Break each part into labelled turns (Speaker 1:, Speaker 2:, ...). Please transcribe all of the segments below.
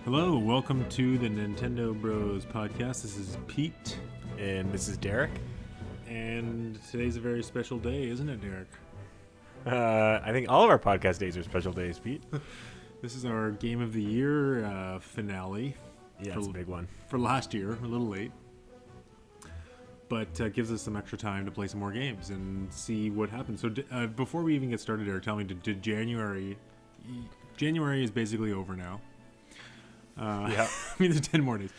Speaker 1: Hello, welcome to the Nintendo Bros podcast. This is Pete.
Speaker 2: And this is Derek.
Speaker 1: And today's a very special day, isn't it, Derek?
Speaker 2: I think all of our podcast days are special days, Pete.
Speaker 1: This is our Game of the Year finale.
Speaker 2: Yeah, it's a big one.
Speaker 1: For last year, a little late. But gives us some extra time to play some more games and see what happens. So before we even get started, Derek, tell me, did January is basically over now.
Speaker 2: Yeah.
Speaker 1: I mean, there's 10 more days.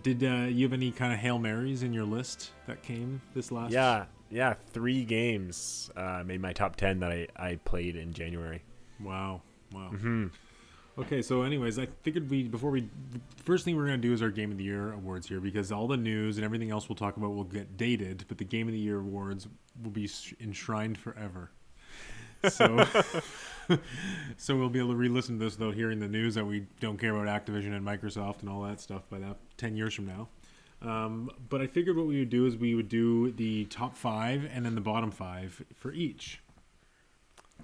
Speaker 1: Did you have any kind of Hail Marys in your list that came this last?
Speaker 2: Yeah. 3 games made my top 10 that I played in January.
Speaker 1: Wow.
Speaker 2: Mm-hmm.
Speaker 1: Okay, so anyways, I figured first thing we're going to do is our Game of the Year awards here, because all the news and everything else we'll talk about will get dated, but the Game of the Year awards will be enshrined forever. So so we'll be able to re-listen to this without hearing the news that we don't care about Activision and Microsoft and all that stuff by that 10 years from now. But I figured what we would do is we would do the top 5 and then the bottom 5 for each.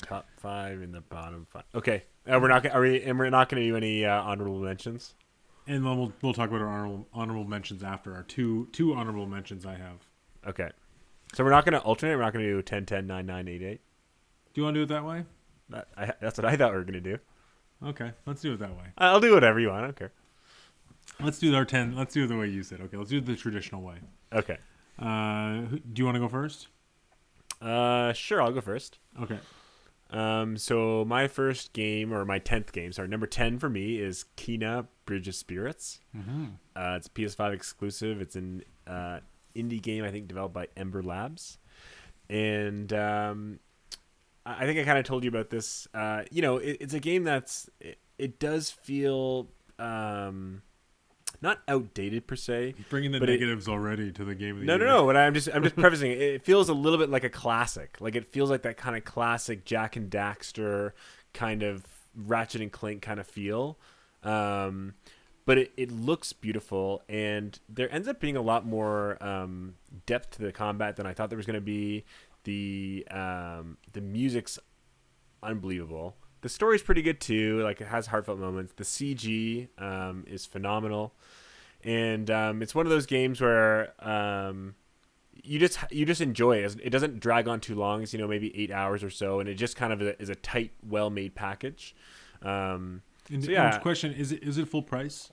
Speaker 2: Top 5 and the bottom 5. Okay. We're not going to do any honorable mentions.
Speaker 1: And then we'll talk about our honorable mentions after our two honorable mentions I have.
Speaker 2: Okay. So we're not going to alternate. We're not going to do 10, 10, 9, 9, 8, 8.
Speaker 1: Do you want to do it that way?
Speaker 2: That's what I thought we were going to do.
Speaker 1: Okay, let's do it that way.
Speaker 2: I'll do whatever you want. I don't care.
Speaker 1: Let's do our 10. Let's do it the way you said. Okay, let's do it the traditional way.
Speaker 2: Okay.
Speaker 1: Do you want to go first?
Speaker 2: Sure, I'll go first.
Speaker 1: Okay.
Speaker 2: So my first game, or my 10th game, sorry, number 10 for me is Kena Bridge of Spirits.
Speaker 1: Mm-hmm.
Speaker 2: It's a PS5 exclusive. It's an indie game, I think, developed by Ember Labs. And I think I kind of told you about this. It's a game it does feel not outdated per se.
Speaker 1: Bringing the negatives already to the Game of the Year.
Speaker 2: No. But I'm just prefacing it. It feels a little bit like a classic. Like it feels like that kind of classic Jack and Daxter kind of Ratchet and Clank kind of feel. But it looks beautiful, and there ends up being a lot more depth to the combat than I thought there was going to be. The music's unbelievable. The story's pretty good too. Like, it has heartfelt moments. The CG is phenomenal, and it's one of those games where you just enjoy it. It doesn't drag on too long. It's maybe 8 hours or so, and it just kind of is a tight, well-made package.
Speaker 1: Question: Is it full price?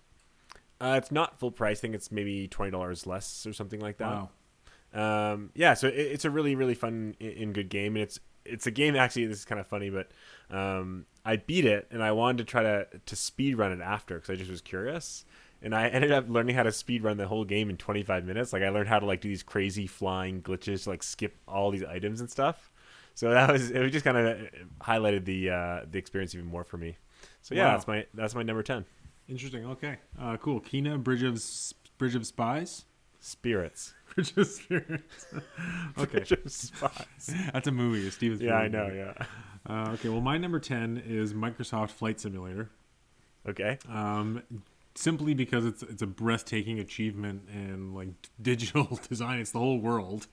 Speaker 2: It's not full price. I think it's maybe $20 less or something like that.
Speaker 1: Wow.
Speaker 2: So it's a really, really fun and good game, and it's a game, actually, this is kind of funny, but I beat it, and I wanted to try to speed run it after, because I just was curious, and I ended up learning how to speed run the whole game in 25 minutes. Like, I learned how to do these crazy flying glitches to skip all these items and stuff. So it just kind of highlighted the experience even more for me. So yeah, wow. That's my number 10.
Speaker 1: Interesting. Okay. Cool. Kena Bridge of Spies.
Speaker 2: Spirits.
Speaker 1: Bridge of Spirits. Okay.
Speaker 2: Bridge of Spies.
Speaker 1: That's a movie. A Steven Spielberg.
Speaker 2: Yeah, I know. Yeah.
Speaker 1: Okay. Well, my number 10 is Microsoft Flight Simulator.
Speaker 2: Okay.
Speaker 1: Simply because it's a breathtaking achievement in digital design. It's the whole world.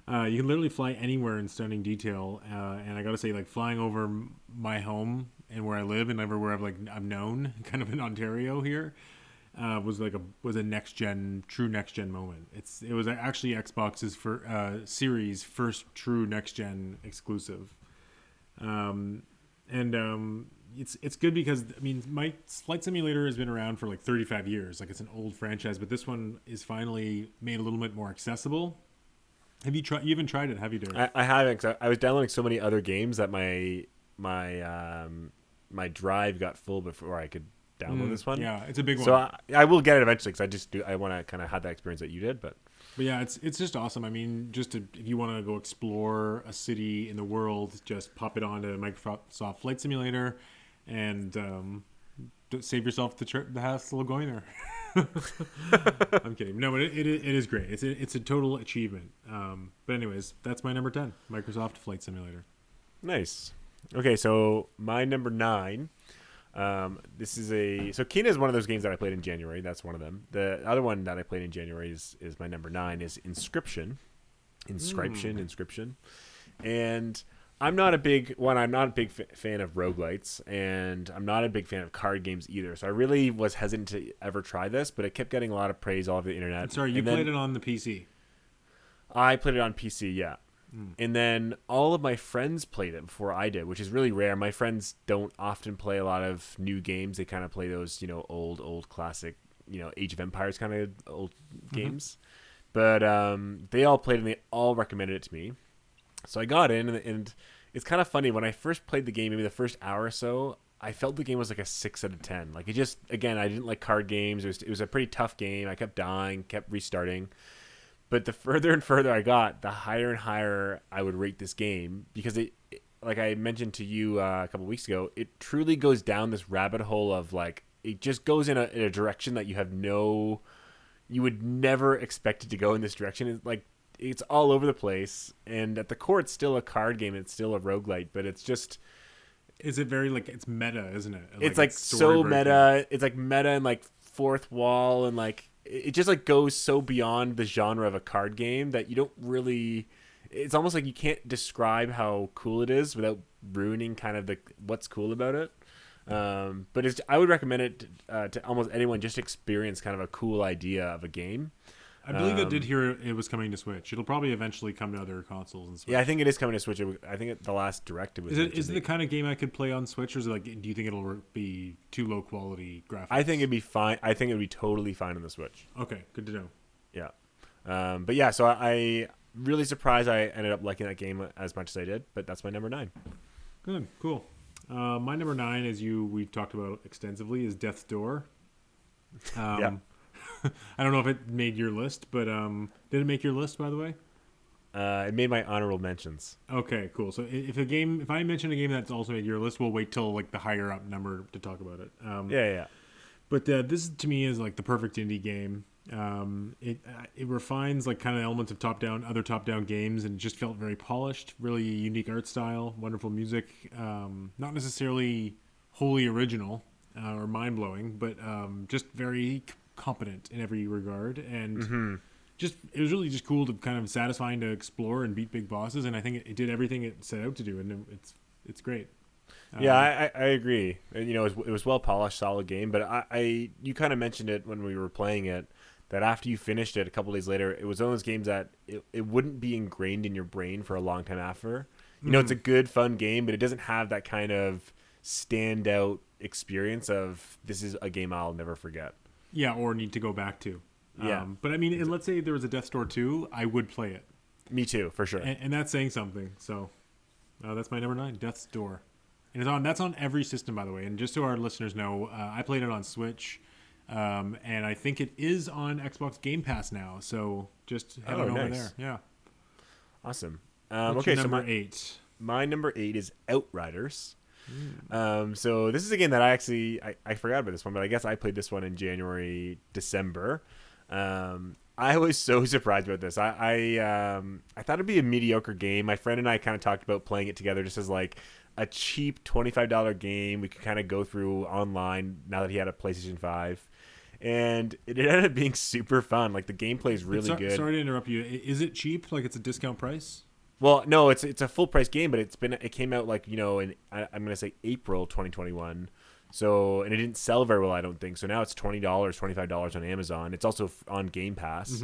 Speaker 1: You can literally fly anywhere in stunning detail. And I got to say, flying over my home and where I live and everywhere I've known, kind of in Ontario here. Was a true next gen moment. It was actually Xbox's series first true next gen exclusive, it's good because my Flight Simulator has been around for 35 years. It's an old franchise, but this one is finally made a little bit more accessible. Have you tried? You haven't tried it, have you, Derek?
Speaker 2: I haven't. 'Cause I was downloading so many other games that my drive got full before I could download this one.
Speaker 1: Yeah, it's a big one.
Speaker 2: So I will get it eventually, because I want to kind of have that experience that you did. But
Speaker 1: yeah, it's just awesome. If you want to go explore a city in the world, just pop it onto Microsoft Flight Simulator, and save yourself the hassle of going there. I'm kidding. No, but it is great. It's a total achievement. But anyways, that's my number 10, Microsoft Flight Simulator.
Speaker 2: Nice. Okay, so my number 9. So Kena is one of those games that I played in January. That's one of them. The other one that I played in January is my number 9 is Inscryption. And I'm not a big fan of roguelites, and I'm not a big fan of card games either. So I really was hesitant to ever try this, but it kept getting a lot of praise all over the internet.
Speaker 1: Sorry, you played it on the PC?
Speaker 2: I played it on PC, yeah. And then all of my friends played it before I did, which is really rare. My friends don't often play a lot of new games. They kind of play those, old classic, Age of Empires kind of old games. But they all played and they all recommended it to me. So I got in, and it's kind of funny. When I first played the game, maybe the first hour or so, I felt the game was like a 6 out of 10. Like it just, again, I didn't like card games. It was a pretty tough game. I kept dying, kept restarting. But the further and further I got, the higher and higher I would rate this game, because it like I mentioned to you a couple weeks ago, it truly goes down this rabbit hole of like, it just goes in a direction that you would never expect it to go in this direction. It's like, it's all over the place, and at the core it's still a card game, it's still a roguelite, but it's just,
Speaker 1: is it very like, it's meta, isn't it?
Speaker 2: It's like so meta. It's like meta and like fourth wall, and like it just like goes so beyond the genre of a card game that you don't really, it's almost like you can't describe how cool it is without ruining kind of what's cool about it. But I would recommend it to almost anyone, just experience kind of a cool idea of a game.
Speaker 1: I believe I did hear it was coming to Switch. It'll probably eventually come to other consoles and Switch.
Speaker 2: Yeah, I think it is coming to Switch. I think the last directive was.
Speaker 1: Is it the kind of game I could play on Switch, or is it like, do you think it'll be too low quality graphics?
Speaker 2: I think it'd be fine. I think it'd be totally fine on the Switch.
Speaker 1: Okay, good to know.
Speaker 2: Yeah, but yeah, so I really surprised I ended up liking that game as much as I did. But that's my number 9.
Speaker 1: Good, cool. My number 9, as we've talked about extensively, is Death's Door.
Speaker 2: Yeah.
Speaker 1: I don't know if it made your list, but did it make your list, by the way?
Speaker 2: It made my honorable mentions.
Speaker 1: Okay, cool. So if I mention a game that's also made your list, we'll wait till like the higher up number to talk about it.
Speaker 2: Yeah.
Speaker 1: But this to me is like the perfect indie game. It refines like kind of elements of other top-down games, and just felt very polished, really unique art style, wonderful music. Not necessarily wholly original or mind-blowing, but just very competent in every regard, and it was really just cool to kind of satisfying to explore and beat big bosses, and I think it did everything it set out to do, and it's great.
Speaker 2: Yeah, I agree. And, it was well polished, solid game, but you kind of mentioned it when we were playing it, that after you finished it a couple days later, it was one of those games that it wouldn't be ingrained in your brain for a long time after. It's a good, fun game, but it doesn't have that kind of standout experience of, this is a game I'll never forget.
Speaker 1: Yeah, or need to go back to.
Speaker 2: Yeah.
Speaker 1: But I mean, let's say there was a Death's Door 2, I would play it.
Speaker 2: Me too, for sure.
Speaker 1: And that's saying something. So that's my number 9, Death's Door. And that's on every system, by the way. And just so our listeners know, I played it on Switch, and I think it is on Xbox Game Pass now. So just head on over there. Yeah.
Speaker 2: Awesome.
Speaker 1: What's your number 8?
Speaker 2: My number 8 is Outriders. So this is a game that I forgot about this one, but I guess I played this one in January, December. I was so surprised about this. I thought it'd be a mediocre game. My friend and I kind of talked about playing it together just as like a cheap $25 game we could kind of go through online now that he had a PlayStation 5. And it ended up being super fun. Like the gameplay is really good.
Speaker 1: Sorry to interrupt you. Is it cheap? Like it's a discount price?
Speaker 2: Well, no, it's a full price game, but it came out like, in I'm gonna say April 2021. So, and it didn't sell very well, I don't think. So now it's $20, $25 on Amazon. It's also on Game Pass.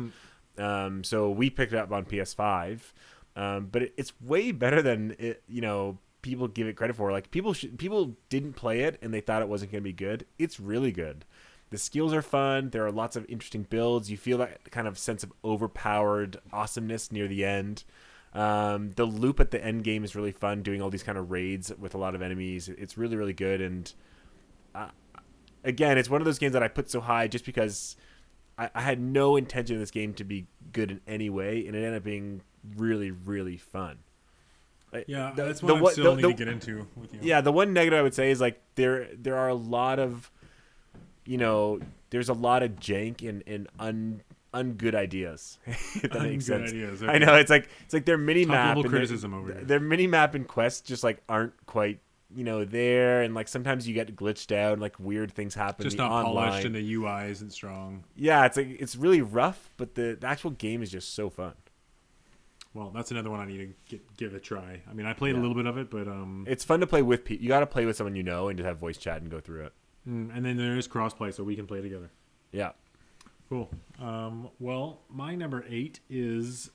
Speaker 2: So we picked it up on PS5, but it's way better than people give it credit for. Like people didn't play it and they thought it wasn't gonna be good. It's really good. The skills are fun. There are lots of interesting builds. You feel that kind of sense of overpowered awesomeness near the end. The loop at the end game is really fun, doing all these kind of raids with a lot of enemies. It's really, really good. And again, it's one of those games that I put so high just because I had no intention of this game to be good in any way, and it ended up being really, really fun.
Speaker 1: Yeah, that's what I still need to get into with you.
Speaker 2: Yeah, the one negative I would say is like there are a lot of, there's a lot of jank and ungood ideas, if that makes sense.
Speaker 1: Ideas, okay.
Speaker 2: I know it's like their mini map
Speaker 1: and criticism over here.
Speaker 2: Their mini map and quests just like aren't quite there, and like sometimes you get glitched out and like weird things happen.
Speaker 1: Just not
Speaker 2: online.
Speaker 1: Polished and the UI isn't strong.
Speaker 2: Yeah, it's like it's really rough, but the actual game is just so fun.
Speaker 1: Well, that's another one I need to give a try. I mean, I played a little bit of it, but
Speaker 2: it's fun to play with people. You got to play with someone you know and just have voice chat and go through it.
Speaker 1: and then there is crossplay, so we can play together.
Speaker 2: Yeah.
Speaker 1: Cool. Well, my number 8 is,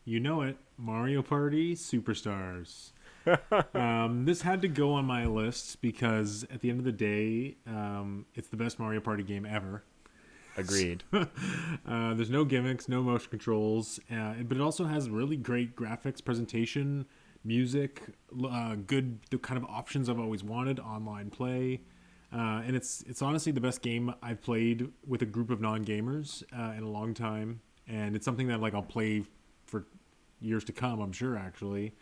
Speaker 1: you know it, Mario Party Superstars. This had to go on my list because at the end of the day, it's the best Mario Party game ever.
Speaker 2: Agreed.
Speaker 1: There's no gimmicks, no motion controls, but it also has really great graphics, presentation, music, good the kind of options I've always wanted, online play. And it's honestly the best game I've played with a group of non-gamers in a long time, and it's something that like I'll play for years to come, I'm sure, actually.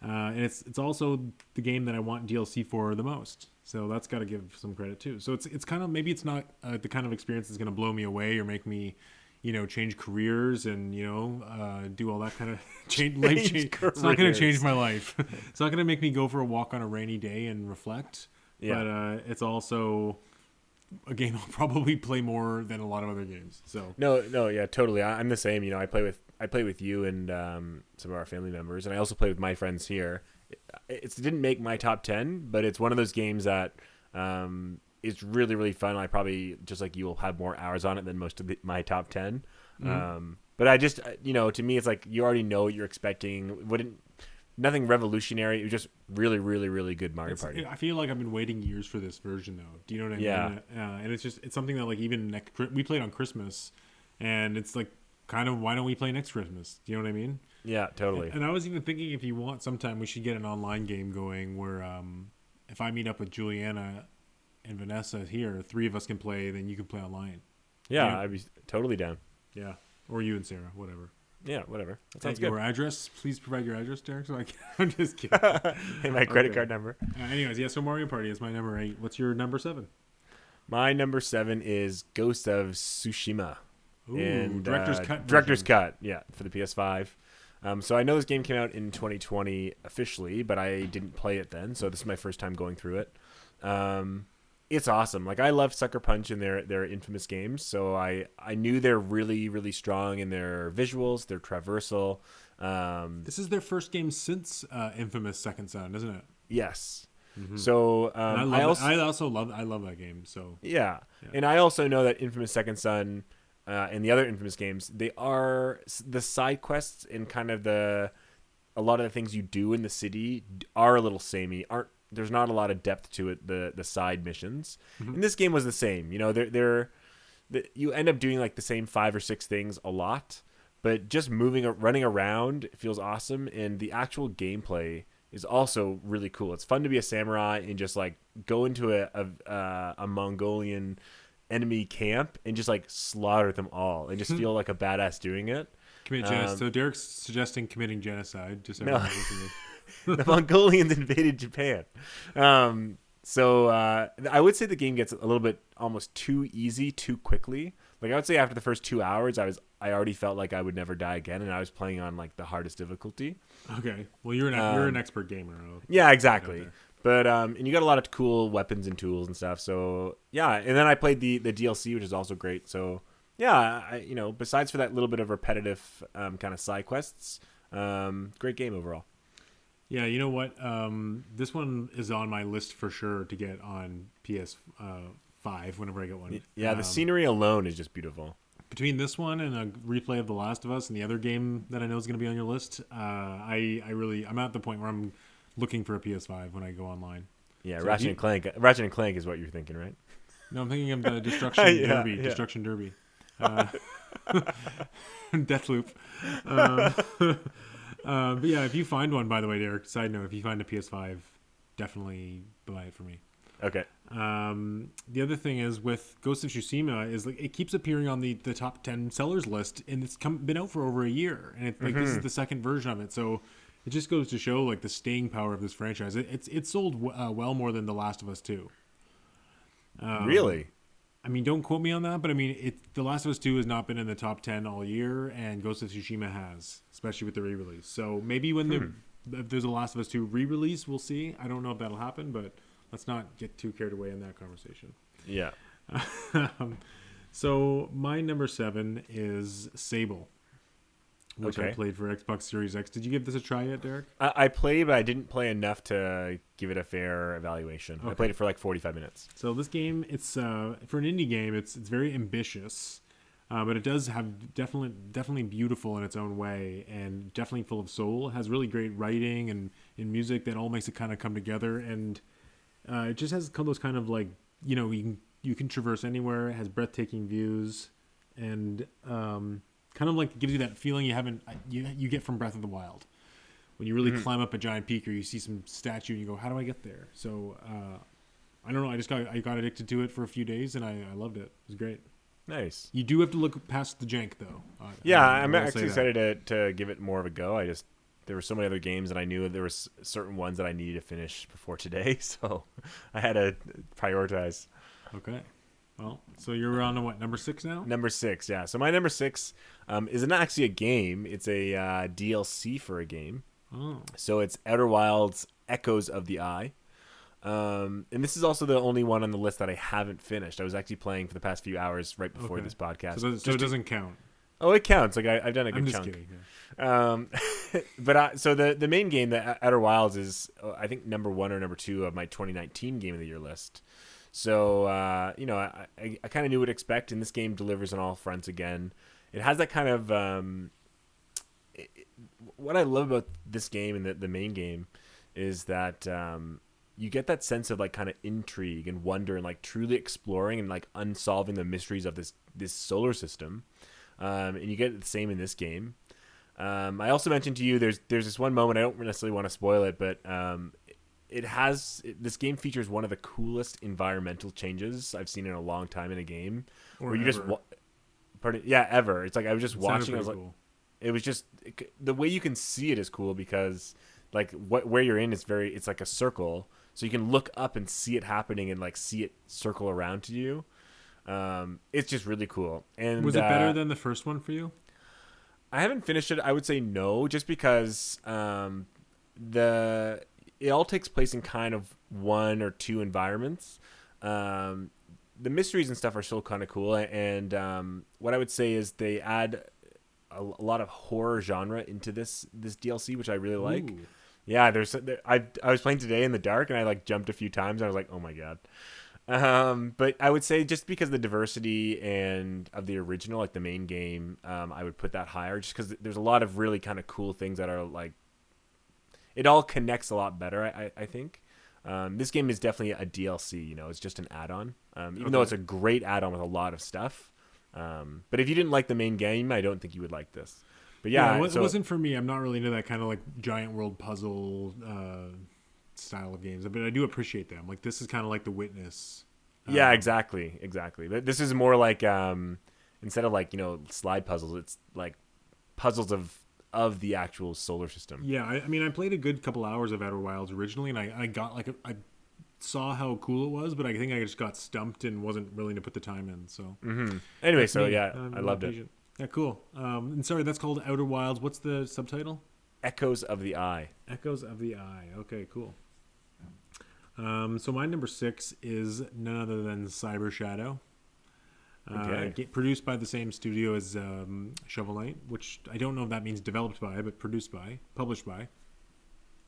Speaker 1: And it's also the game that I want DLC for the most, so that's got to give some credit too. So it's kind of, maybe it's not the kind of experience that's going to blow me away or make me, change careers and do all that kind of life change. It's not going to change my life. It's not going to make me go for a walk on a rainy day and reflect. Yeah. But it's also a game I'll probably play more than a lot of other games. So
Speaker 2: no, yeah, totally. I'm the same. I play with you and some of our family members, and I also play with my friends here. It didn't make my top 10, but it's one of those games that is really, really fun. I probably, just like you, will have more hours on it than most of my top 10. Mm-hmm. But I just, to me, it's like you already know what you're expecting. Nothing revolutionary. It was just really, really, really good Mario Party.
Speaker 1: I feel like I've been waiting years for this version, though. Do you know what I mean? And it's something that, like, even we played on Christmas, and it's like, kind of, why don't we play next Christmas? Do you know what I mean?
Speaker 2: Yeah, totally.
Speaker 1: And I was even thinking, if you want, sometime we should get an online game going where if I meet up with Juliana and Vanessa here, 3 of us can play, then you can play online.
Speaker 2: Yeah, I'd be totally down.
Speaker 1: Yeah, or you and Sarah, whatever.
Speaker 2: Yeah, whatever. That sounds
Speaker 1: good. Your address, please provide your address, Derek. So I'm just kidding.
Speaker 2: Hey, my credit card number.
Speaker 1: Anyways, yeah. So Mario Party is my number 8. What's your number 7?
Speaker 2: My number 7 is Ghost of Tsushima.
Speaker 1: Ooh, and director's cut.
Speaker 2: Director's cut, yeah, for the PS5. So I know this game came out in 2020 officially, but I didn't play it then. So this is my first time going through it. It's awesome. Like, I love Sucker Punch and their infamous games. So I knew they're really, really strong in their visuals, their traversal.
Speaker 1: This is their first game since Infamous Second Son, isn't it?
Speaker 2: Yes. Mm-hmm. So
Speaker 1: I love that game. So
Speaker 2: yeah. And I also know that Infamous Second Son and the other Infamous games, they are the side quests and kind of a lot of the things you do in the city are a little samey. There's not a lot of depth to it. The side missions, and this game was the same. You end up doing like the same 5 or 6 things a lot, but just running around feels awesome, and the actual gameplay is also really cool. It's fun to be a samurai and just like go into a Mongolian enemy camp and just like slaughter them all and just feel like a badass doing it.
Speaker 1: Commit genocide. So Derek's suggesting committing genocide. Just so
Speaker 2: no. The Mongolians invaded Japan. So I would say the game gets a little bit almost too easy too quickly. Like, I would say after the first 2 hours, I already felt like I would never die again, and I was playing on like the hardest difficulty.
Speaker 1: Okay. Well, you're an expert gamer.
Speaker 2: Yeah, exactly. But and you got a lot of cool weapons and tools and stuff. So yeah, and then I played the DLC, which is also great. So yeah, besides for that little bit of repetitive kind of side quests, great game overall.
Speaker 1: Yeah, you know what? This one is on my list for sure to get on PS5 whenever I get one.
Speaker 2: Yeah, the scenery alone is just beautiful.
Speaker 1: Between this one and a replay of The Last of Us and the other game that I know is going to be on your list, I'm at the point where I'm looking for a PS5 when I go online.
Speaker 2: Yeah, so Ratchet and Clank. Ratchet and Clank is what you're thinking, right?
Speaker 1: No, I'm thinking of the Destruction Derby. Yeah. Destruction Derby. Deathloop. But yeah, if you find one, by the way, Derek, side note, if you find a PS5, definitely buy it for me.
Speaker 2: Okay.
Speaker 1: The other thing is with Ghost of Tsushima is like it keeps appearing on the top 10 sellers list, and it's been out for over a year, and this is the second version of it, so it just goes to show like the staying power of this franchise. It's sold well more than The Last of Us 2.
Speaker 2: Really?
Speaker 1: I mean, don't quote me on that, but I mean, The Last of Us 2 has not been in the top 10 all year, and Ghost of Tsushima has, especially with the re-release. So maybe when if there's a Last of Us 2 re-release, we'll see. I don't know if that'll happen, but let's not get too carried away in that conversation.
Speaker 2: Yeah.
Speaker 1: So my number 7 is Sable. which I played for Xbox Series X. Did you give this a try yet, Derek?
Speaker 2: I played, but I didn't play enough to give it a fair evaluation. Okay. I played it for like 45 minutes.
Speaker 1: So this game, it's for an indie game, it's very ambitious, but it does have definitely beautiful in its own way, and definitely full of soul. It has really great writing and music that all makes it kind of come together, and it just has those kind of like, you know, you can traverse anywhere. It has breathtaking views, and kind of like gives you that feeling you get from Breath of the Wild when you really climb up a giant peak, or you see some statue and you go, how do I get there? So I don't know, I got addicted to it for a few days, and I loved it. It was great.
Speaker 2: Nice.
Speaker 1: You do have to look past the jank though.
Speaker 2: I'm actually excited to give it more of a go. There were so many other games, and I knew there was certain ones that I needed to finish before today, so I had to prioritize.
Speaker 1: Okay. Well, so you're on to what, number 6 now?
Speaker 2: Number 6, yeah. So my number 6 isn't actually a game. It's a DLC for a game.
Speaker 1: Oh.
Speaker 2: So it's Outer Wilds Echoes of the Eye. And this is also the only one on the list that I haven't finished. I was actually playing for the past few hours right before this podcast.
Speaker 1: So it doesn't count.
Speaker 2: Oh, it counts. Like I've done a good
Speaker 1: chunk.
Speaker 2: Kidding. But so the main game, the Outer Wilds, is I think number 1 or number 2 of my 2019 Game of the Year list. So, I kind of knew what to expect, and this game delivers on all fronts again. It has that kind of... what I love about this game and the main game is that you get that sense of like kind of intrigue and wonder and like truly exploring and like unsolving the mysteries of this solar system. And you get the same in this game. I also mentioned to you there's this one moment, I don't necessarily want to spoil it, but... this game features one of the coolest environmental changes I've seen in a long time in a game.
Speaker 1: Or
Speaker 2: you
Speaker 1: ever.
Speaker 2: Ever. It's like I was just watching. I was like,
Speaker 1: cool.
Speaker 2: It was just the way you can see it is cool because like where you're in is it's like a circle, so you can look up and see it happening and like see it circle around to you. It's just really cool. And
Speaker 1: was it better than the first one for you?
Speaker 2: I haven't finished it. I would say no, just because it all takes place in kind of 1 or 2 environments. The mysteries and stuff are still kind of cool. And what I would say is they add a lot of horror genre into this DLC, which I really like.
Speaker 1: Ooh.
Speaker 2: Yeah, I was playing today in the dark, and I like jumped a few times. And I was like, oh my God. But I would say just because of the diversity and of the original, like the main game, I would put that higher just because there's a lot of really kind of cool things that are like, it all connects a lot better, I think. This game is definitely a DLC, it's just an add-on. Even though it's a great add-on with a lot of stuff. But if you didn't like the main game, I don't think you would like this. But yeah,
Speaker 1: it wasn't for me. I'm not really into that kind of like giant world puzzle style of games, but I do appreciate them. Like this is kind of like The Witness.
Speaker 2: Yeah, exactly. This is more like instead of like slide puzzles, it's like puzzles of the actual solar system.
Speaker 1: Yeah, I mean, I played a good couple hours of Outer Wilds originally, and I got like I saw how cool it was, but I think I just got stumped and wasn't willing to put the time in. So
Speaker 2: anyway, I loved it.
Speaker 1: Yeah, cool. And sorry, that's called Outer Wilds. What's the subtitle?
Speaker 2: Echoes of the Eye.
Speaker 1: Echoes of the Eye. Okay, cool. So my number 6 is none other than Cyber Shadow. Produced by the same studio as Shovel Knight, which I don't know if that means developed by, but published by.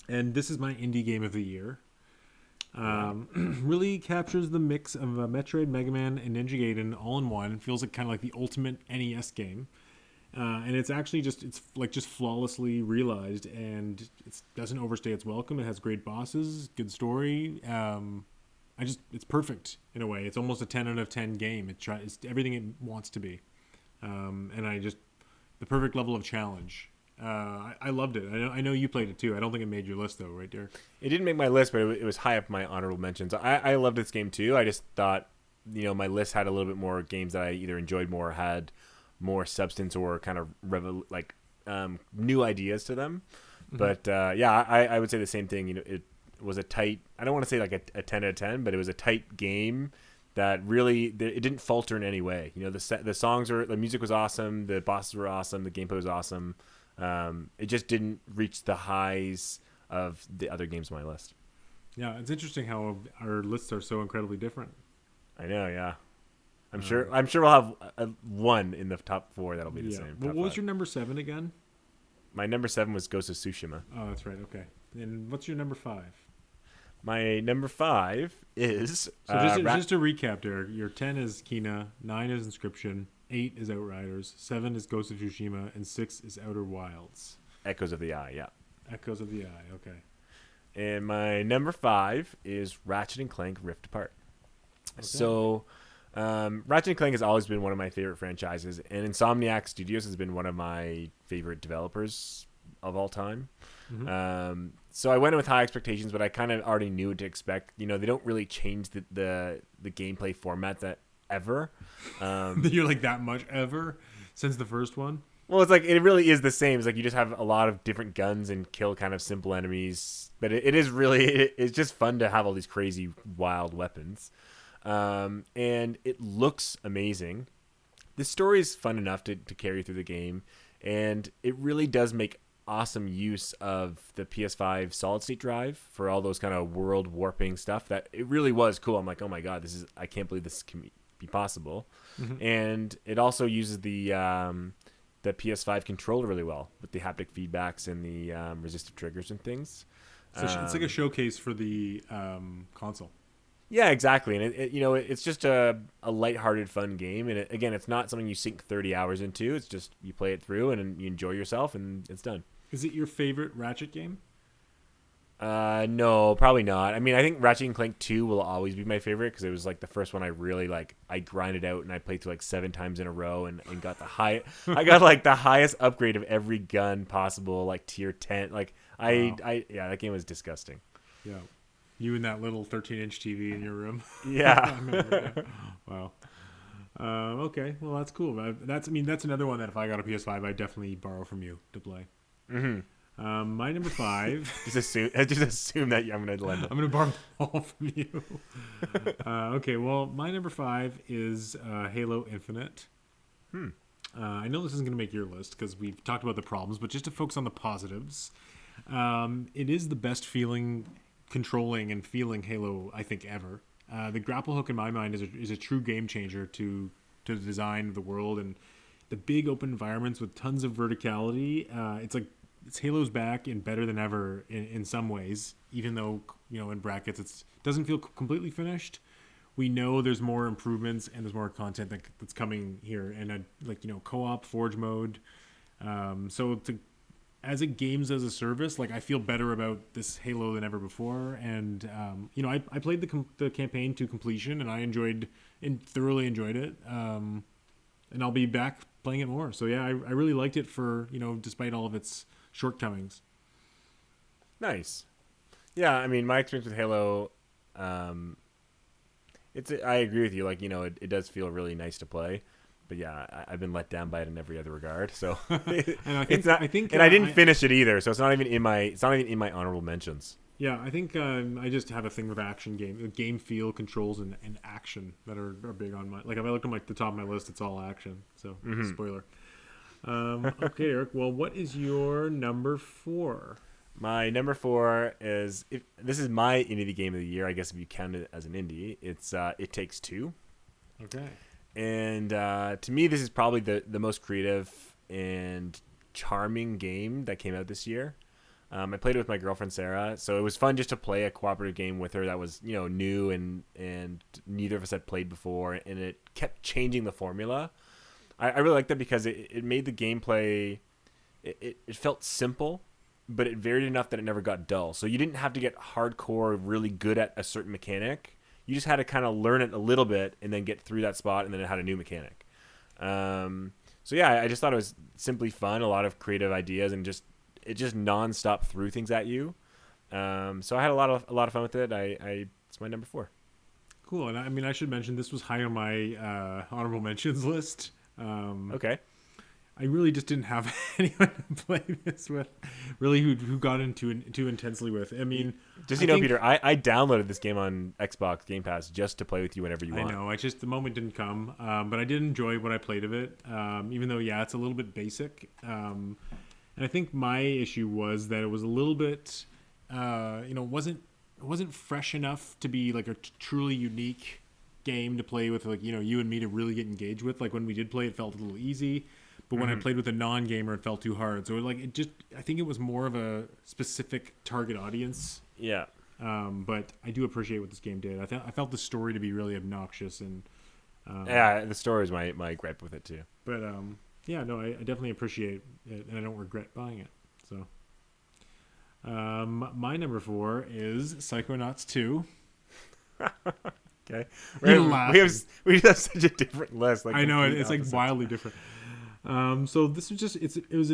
Speaker 1: And this is my indie game of the year. Really captures the mix of Metroid, Mega Man, and Ninja Gaiden all in one. It feels like kind of like the ultimate NES game. And it's actually just flawlessly realized, and it doesn't overstay its welcome. It has great bosses, good story. It's perfect in a way. It's almost a 10 out of 10 game. It's everything it wants to be. And the perfect level of challenge. I loved it. I know you played it too. I don't think it made your list though, right, Derek?
Speaker 2: It didn't make my list, but it was high up my honorable mentions. I loved this game too. I just thought, my list had a little bit more games that I either enjoyed more, had more substance, or kind of new ideas to them. Mm-hmm. But I would say the same thing. It was a tight, I don't want to say like a 10 out of 10, but it was a tight game that really, it didn't falter in any way. The music was awesome, the bosses were awesome, the gameplay was awesome. It just didn't reach the highs of the other games on my list.
Speaker 1: Yeah, it's interesting how our lists are so incredibly different.
Speaker 2: I know, yeah. I'm sure we'll have one in the top 4 that'll be the same.
Speaker 1: What was your number 7 again?
Speaker 2: My number 7 was Ghost of Tsushima.
Speaker 1: Oh, that's right. Okay. And what's your number 5?
Speaker 2: My number 5 is
Speaker 1: So just to recap, Derek, your 10 is Kena, 9 is Inscryption, 8 is Outriders, 7 is Ghost of Tsushima, and 6 is Outer Wilds.
Speaker 2: Echoes of the Eye. Yeah.
Speaker 1: Echoes of the Eye. Okay.
Speaker 2: And my number 5 is Ratchet and Clank Rift Apart. Okay. So, Ratchet and Clank has always been one of my favorite franchises, and Insomniac Studios has been one of my favorite developers of all time. Mm-hmm. So I went in with high expectations, but I kind of already knew what to expect. You know, they don't really change the gameplay format that ever.
Speaker 1: You're like that much ever since the first one?
Speaker 2: Well, it's like it really is the same. It's like you just have a lot of different guns and kill kind of simple enemies. But it's just fun to have all these crazy wild weapons. And it looks amazing. The story is fun enough to carry through the game, and it really does make awesome use of the PS5 solid state drive for all those kind of world warping stuff. That it really was cool. I'm like, oh my god, I can't believe this can be possible. Mm-hmm. And it also uses the PS5 controller really well with the haptic feedbacks and the resistive triggers and things.
Speaker 1: So it's like a showcase for the console.
Speaker 2: Yeah, exactly. And it's just a lighthearted, fun game. And again, it's not something you sink 30 hours into. It's just you play it through and you enjoy yourself, and it's done.
Speaker 1: Is it your favorite Ratchet game?
Speaker 2: No, probably not. I mean, I think Ratchet and Clank 2 will always be my favorite because it was like the first one I really I grinded out and I played through like 7 times in a row and got I got like the highest upgrade of every gun possible, like tier 10. Like yeah, that game was disgusting.
Speaker 1: Yeah. You and that little 13-inch TV in your room.
Speaker 2: Yeah.
Speaker 1: Wow. Okay. Well, that's cool. That's another one that if I got a PS5, I'd definitely borrow from you to play.
Speaker 2: Mm-hmm.
Speaker 1: My number 5.
Speaker 2: just assume that I'm going to lend it.
Speaker 1: I'm going to borrow them all from you. Okay. Well, my number 5 is Halo Infinite. I know this isn't going to make your list because we've talked about the problems, but just to focus on the positives, it is the best feeling, controlling and feeling Halo I think ever. The grapple hook in my mind is a true game changer to the design of the world and the big open environments with tons of verticality. It's Halo's back and better than ever in some ways, even though, in brackets, it doesn't feel completely finished. We know there's more improvements and there's more content that's coming here, and co-op, forge mode. As a games as a service, I feel better about this Halo than ever before. And I played the campaign to completion, and I thoroughly enjoyed it. And I'll be back playing it more. So yeah, I really liked it for despite all of its shortcomings.
Speaker 2: Nice. Yeah, I mean, my experience with Halo, I agree with you. It does feel really nice to play, but yeah, I've been let down by it in every other regard. So
Speaker 1: and I
Speaker 2: didn't finish it either. So it's not even in my honorable mentions.
Speaker 1: Yeah, I think I just have a thing with game feel, controls, and action that are big on my. If I look at the top of my list, it's all action. So spoiler. Okay, Eric. Well, what is your number 4?
Speaker 2: My number 4 is this is my indie game of the year. I guess if you count it as an indie, it's It Takes Two.
Speaker 1: Okay.
Speaker 2: And to me, this is probably the most creative and charming game that came out this year. I played it with my girlfriend Sarah, so it was fun just to play a cooperative game with her that was new and neither of us had played before, and it kept changing the formula. I really liked that because it made the gameplay it felt simple, but it varied enough that it never got dull. So you didn't have to get hardcore really good at a certain mechanic. You just had to kind of learn it a little bit and then get through that spot, and then it had a new mechanic. So yeah, I just thought it was simply fun, a lot of creative ideas, and it just nonstop threw things at you. So I had a lot of fun with it. It's my number 4.
Speaker 1: Cool. And I should mention this was high on my honorable mentions list.
Speaker 2: Okay.
Speaker 1: I really just didn't have anyone to play this with, really, who got into it too intensely with. I mean,
Speaker 2: Peter, I downloaded this game on Xbox Game Pass just to play with you whenever you want.
Speaker 1: I know. The moment didn't come, but I did enjoy what I played of it. Even though, yeah, it's a little bit basic. And I think my issue was that it was a little bit, it wasn't fresh enough to be like a truly unique game to play with, you and me to really get engaged with. Like when we did play, it felt a little easy. But when I played with a non-gamer, it felt too hard. So I think it was more of a specific target audience.
Speaker 2: Yeah.
Speaker 1: But I do appreciate what this game did. I felt the story to be really obnoxious and.
Speaker 2: The story is my gripe with it too.
Speaker 1: But yeah, no, I definitely appreciate it, and I don't regret buying it. So, my number 4 is Psychonauts 2.
Speaker 2: Okay, we have such a different list. Like
Speaker 1: I know it's
Speaker 2: opposites.
Speaker 1: like wildly different. So this was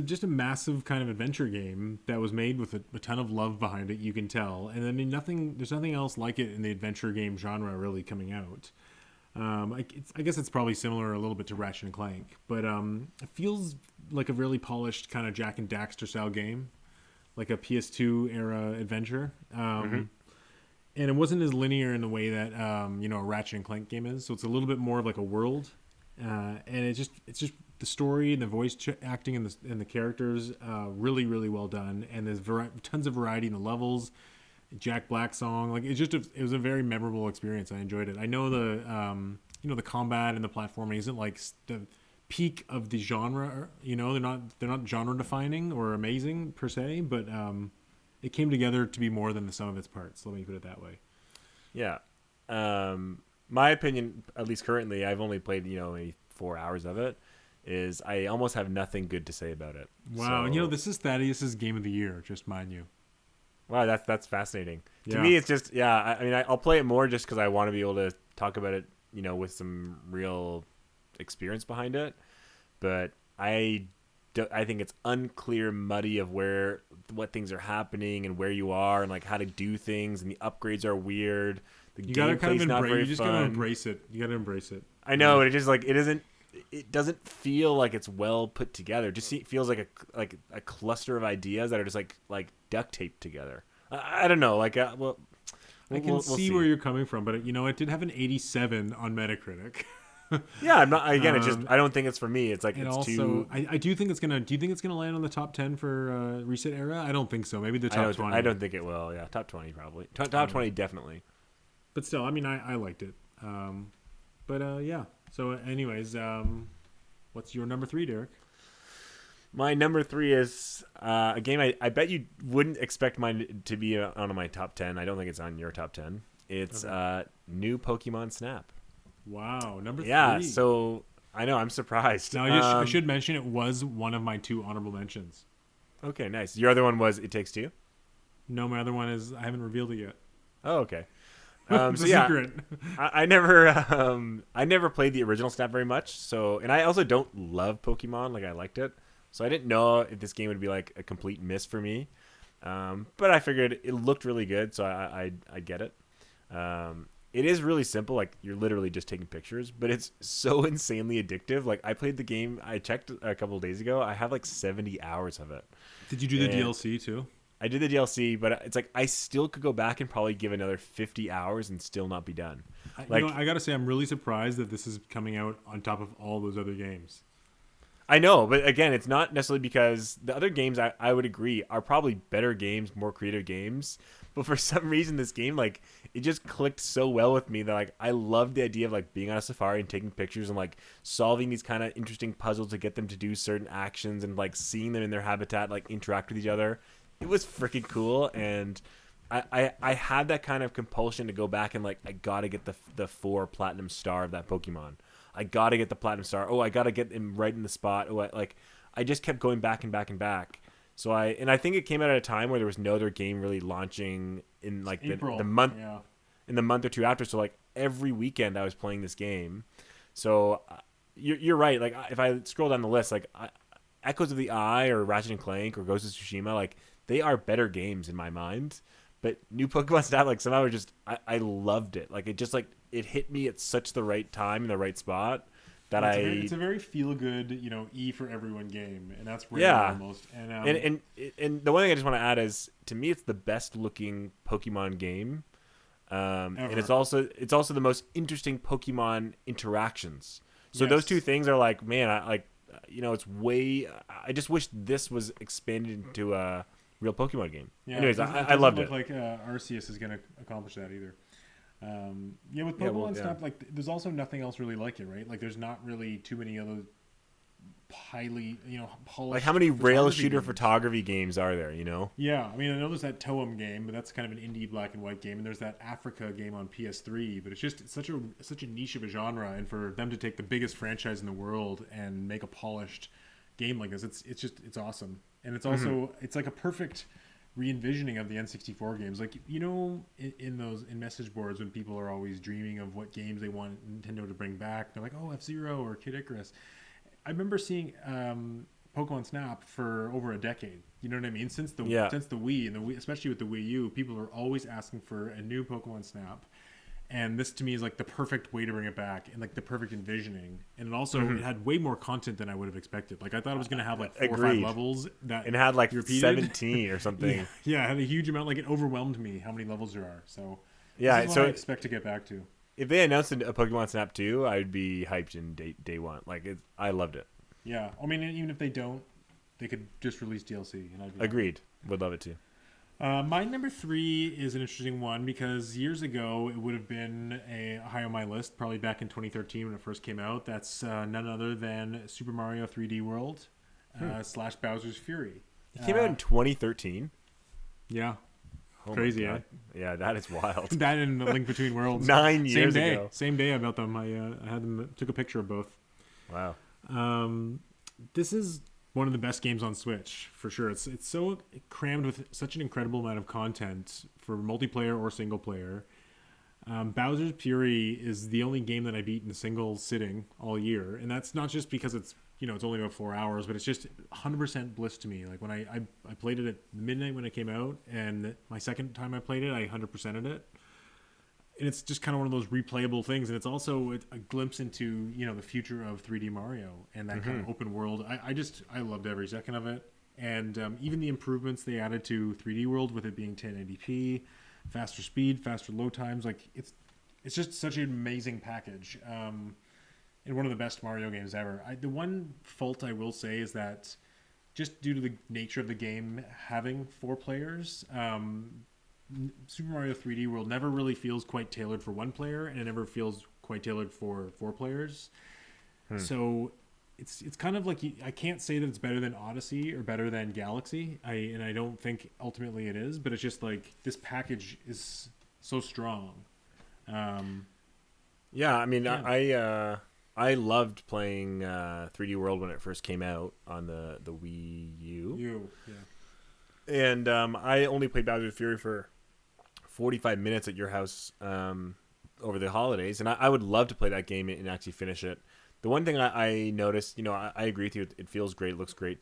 Speaker 1: just a massive kind of adventure game that was made with a ton of love behind it. You can tell, and I mean there's nothing else like it in the adventure game genre really coming out. I guess it's probably similar a little bit to Ratchet and Clank, but it feels like a really polished kind of Jack and Daxter style game, like a PS2 era adventure. And it wasn't as linear in the way that a Ratchet and Clank game is. So it's a little bit more of like a world, and it's just the story and the voice acting and the characters really really well done, and there's tons of variety in the levels. Jack Black song, like it was a very memorable experience. I enjoyed it. I know the combat and the platforming isn't like the peak of the genre. They're not genre defining or amazing per se, but it came together to be more than the sum of its parts. Let me put it that way.
Speaker 2: Yeah, my opinion, at least currently, I've only played maybe 4 hours of it. Is I almost have nothing good to say about it.
Speaker 1: Wow, so, and this is Thaddeus's game of the year, just mind you.
Speaker 2: Wow, that's fascinating.
Speaker 1: Yeah.
Speaker 2: To me, it's just I mean, I'll play it more just because I want to be able to talk about it, with some real experience behind it. But I think it's unclear, muddy of what things are happening and where you are and like how to do things, and the upgrades are weird.
Speaker 1: You gotta kind of gotta embrace it. You gotta embrace it.
Speaker 2: I know, but it just like it isn't. It doesn't feel like it's well put together. It just feels like a cluster of ideas that are just like duct taped together. I don't know. Like, I can
Speaker 1: see where you're coming from, but it did have an 87 on Metacritic.
Speaker 2: Yeah, I'm not. Again, I don't think it's for me. It's like
Speaker 1: and
Speaker 2: it's
Speaker 1: also,
Speaker 2: too.
Speaker 1: I do think it's gonna. Do you think it's gonna land on the top 10 for Reset Era? I don't think so. Maybe the top 20.
Speaker 2: I don't think it will. Yeah, top 20 probably. Top 20 definitely.
Speaker 1: But still, I mean, I liked it. Yeah. So, anyways, what's your number 3, Derek?
Speaker 2: My number 3 is a game I bet you wouldn't expect mine to be on my top 10. I don't think it's on your top 10. It's new Pokemon Snap.
Speaker 1: Wow, number 3.
Speaker 2: Yeah, so I know I'm surprised.
Speaker 1: Now, I should mention it was one of my 2 honorable mentions.
Speaker 2: Okay, nice. Your other one was It Takes Two?
Speaker 1: No, my other one is I haven't revealed it yet.
Speaker 2: Oh, okay.
Speaker 1: It's a secret.
Speaker 2: I never played the original Snap very much. So, and I also don't love Pokemon. Like I liked it, so I didn't know if this game would be like a complete miss for me. But I figured it looked really good, so I get it. It is really simple. Like you're literally just taking pictures, but it's so insanely addictive. Like I played the game. I checked a couple of days ago. I have like 70 hours of it.
Speaker 1: Did you do the DLC too?
Speaker 2: I did the DLC, but it's like I still could go back and probably give another 50 hours and still not be done.
Speaker 1: I gotta say, I'm really surprised that this is coming out on top of all those other games.
Speaker 2: I know, but again, it's not necessarily because the other games I would agree are probably better games, more creative games. But for some reason, this game, like, it just clicked so well with me that like I loved the idea of like being on a safari and taking pictures and like solving these kind of interesting puzzles to get them to do certain actions and like seeing them in their habitat, like interact with each other. It was freaking cool, and I had that kind of compulsion to go back and like I gotta get the 4 platinum star of that Pokemon. I gotta get the platinum star. Oh, I gotta get him right in the spot. Oh, I just kept going back and back and back. So I think it came out at a time where there was no other game really launching in like the month in the month or two after. So like every weekend I was playing this game. So you're right. Like if I scroll down the list, like Echoes of the Eye or Ratchet and Clank or Ghost of Tsushima, like they are better games in my mind. But new Pokemon Snap, like somehow I loved it. Like it just like it hit me at such the right time in the right spot that
Speaker 1: it's a very feel good, E for everyone game, and that's rare almost. And
Speaker 2: the one thing I just want to add is to me it's the best looking Pokemon game, and it's also the most interesting Pokemon interactions. So those two things are like, man, it's way. I just wish this was expanded into a real Pokemon game. Yeah, anyways, I loved it.
Speaker 1: Like Arceus is going to accomplish that either. With Pokemon Snap, like there's also nothing else really like it, right? Like there's not really too many other highly, polished.
Speaker 2: Like how many rail shooter
Speaker 1: games.
Speaker 2: photography games are there?
Speaker 1: Yeah, I mean, I know there's that Toem game, but that's kind of an indie black and white game, and there's that Africa game on PS3. But it's such a niche of a genre, and for them to take the biggest franchise in the world and make a polished game like this, it's awesome. And it's also it's like a perfect re-envisioning of the N64 games. Like in message boards when people are always dreaming of what games they want Nintendo to bring back, they're like, oh, F-Zero or Kid Icarus. I remember seeing Pokemon Snap for over a decade. You know what I mean? Since the Wii, and the Wii, especially with the Wii U, people are always asking for a new Pokemon Snap. And this to me is like the perfect way to bring it back, and like the perfect envisioning. And it also it had way more content than I would have expected. Like I thought it was going to have like 4 or 5 levels that
Speaker 2: it had like
Speaker 1: repeated.
Speaker 2: 17 or something.
Speaker 1: Yeah, it had a huge amount. Like it overwhelmed me how many levels there are. So
Speaker 2: yeah,
Speaker 1: this is what I expect to get back to.
Speaker 2: If they announced a Pokemon Snap 2, I'd be hyped in day one. Like I loved it.
Speaker 1: Yeah, I mean, even if they don't, they could just release DLC. And I'd be
Speaker 2: agreed. Would love it too.
Speaker 1: My number 3 is an interesting one because years ago it would have been high on my list, probably back in 2013 when it first came out. That's none other than Super Mario 3D World / Bowser's Fury.
Speaker 2: It came out in 2013.
Speaker 1: Yeah.
Speaker 2: Oh
Speaker 1: crazy, eh?
Speaker 2: Yeah, that is wild.
Speaker 1: That and The Link Between Worlds.
Speaker 2: 9 years ago.
Speaker 1: Same day I built them. I had them, took a picture of both.
Speaker 2: Wow.
Speaker 1: This is one of the best games on Switch for sure. It's so crammed with such an incredible amount of content for multiplayer or single player. Bowser's Fury is the only game that I beat in a single sitting all year, and that's not just because it's only about 4 hours, but it's just 100% bliss to me. Like when I played it at midnight when it came out, and my second time I played it, I 100%ed it. And it's just kind of one of those replayable things, and it's also a glimpse into the future of 3D Mario and that kind of open world. I loved every second of it, and even the improvements they added to 3D World with it being 1080p, faster speed, faster load times. Like it's just such an amazing package, and one of the best Mario games ever. The one fault I will say is that just due to the nature of the game having 4 players. Super Mario 3D World never really feels quite tailored for 1 player, and it never feels quite tailored for 4 players. So it's kind of like I can't say that it's better than Odyssey or better than Galaxy. I don't think ultimately it is, but it's just like this package is so strong.
Speaker 2: Yeah, I mean, yeah. I loved playing 3D World when it first came out on the Wii U.
Speaker 1: Yeah.
Speaker 2: And I only played Bowser's Fury for 45 minutes at your house over the holidays, and I would love to play that game and actually finish it. The one thing I noticed, I agree with you, it feels great, it looks great.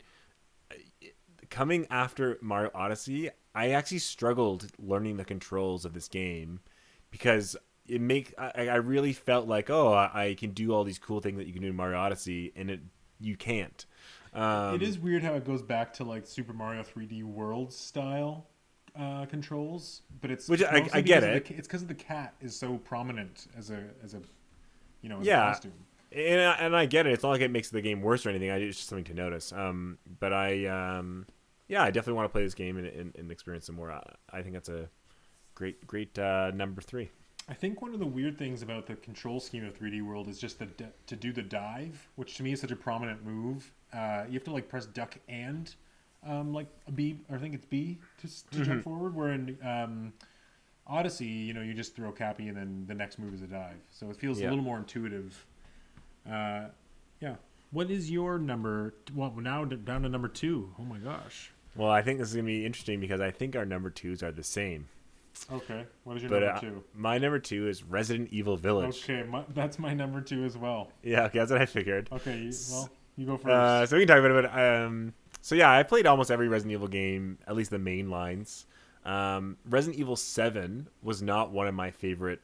Speaker 2: Coming after Mario Odyssey, I actually struggled learning the controls of this game because I really felt like, I can do all these cool things that you can do in Mario Odyssey, and you can't.
Speaker 1: It is weird how it goes back to like Super Mario 3D World style controls, but it's
Speaker 2: which I get it.
Speaker 1: It's because the cat is so prominent as a costume.
Speaker 2: And I get it. It's not like it makes the game worse or anything. It's just something to notice. But I definitely want to play this game and experience some more. I think that's a great number 3.
Speaker 1: I think one of the weird things about the control scheme of 3D World is just to do the dive, which to me is such a prominent move. You have to like press duck and like a B, or I think it's B to jump forward. Where in Odyssey, you just throw Cappy and then the next move is a dive. So it feels a little more intuitive. Yeah. What is your number? Well, now down to number 2. Oh my gosh.
Speaker 2: Well, I think this is gonna be interesting because I think our number 2s are the same.
Speaker 1: Okay. What is your number 2?
Speaker 2: My number 2 is Resident Evil Village.
Speaker 1: Okay, that's my number 2 as well.
Speaker 2: Yeah. Okay, that's what I figured.
Speaker 1: Okay. You go first.
Speaker 2: So we can talk about it. So yeah, I played almost every Resident Evil game, at least the main lines. Resident Evil 7 was not one of my favorite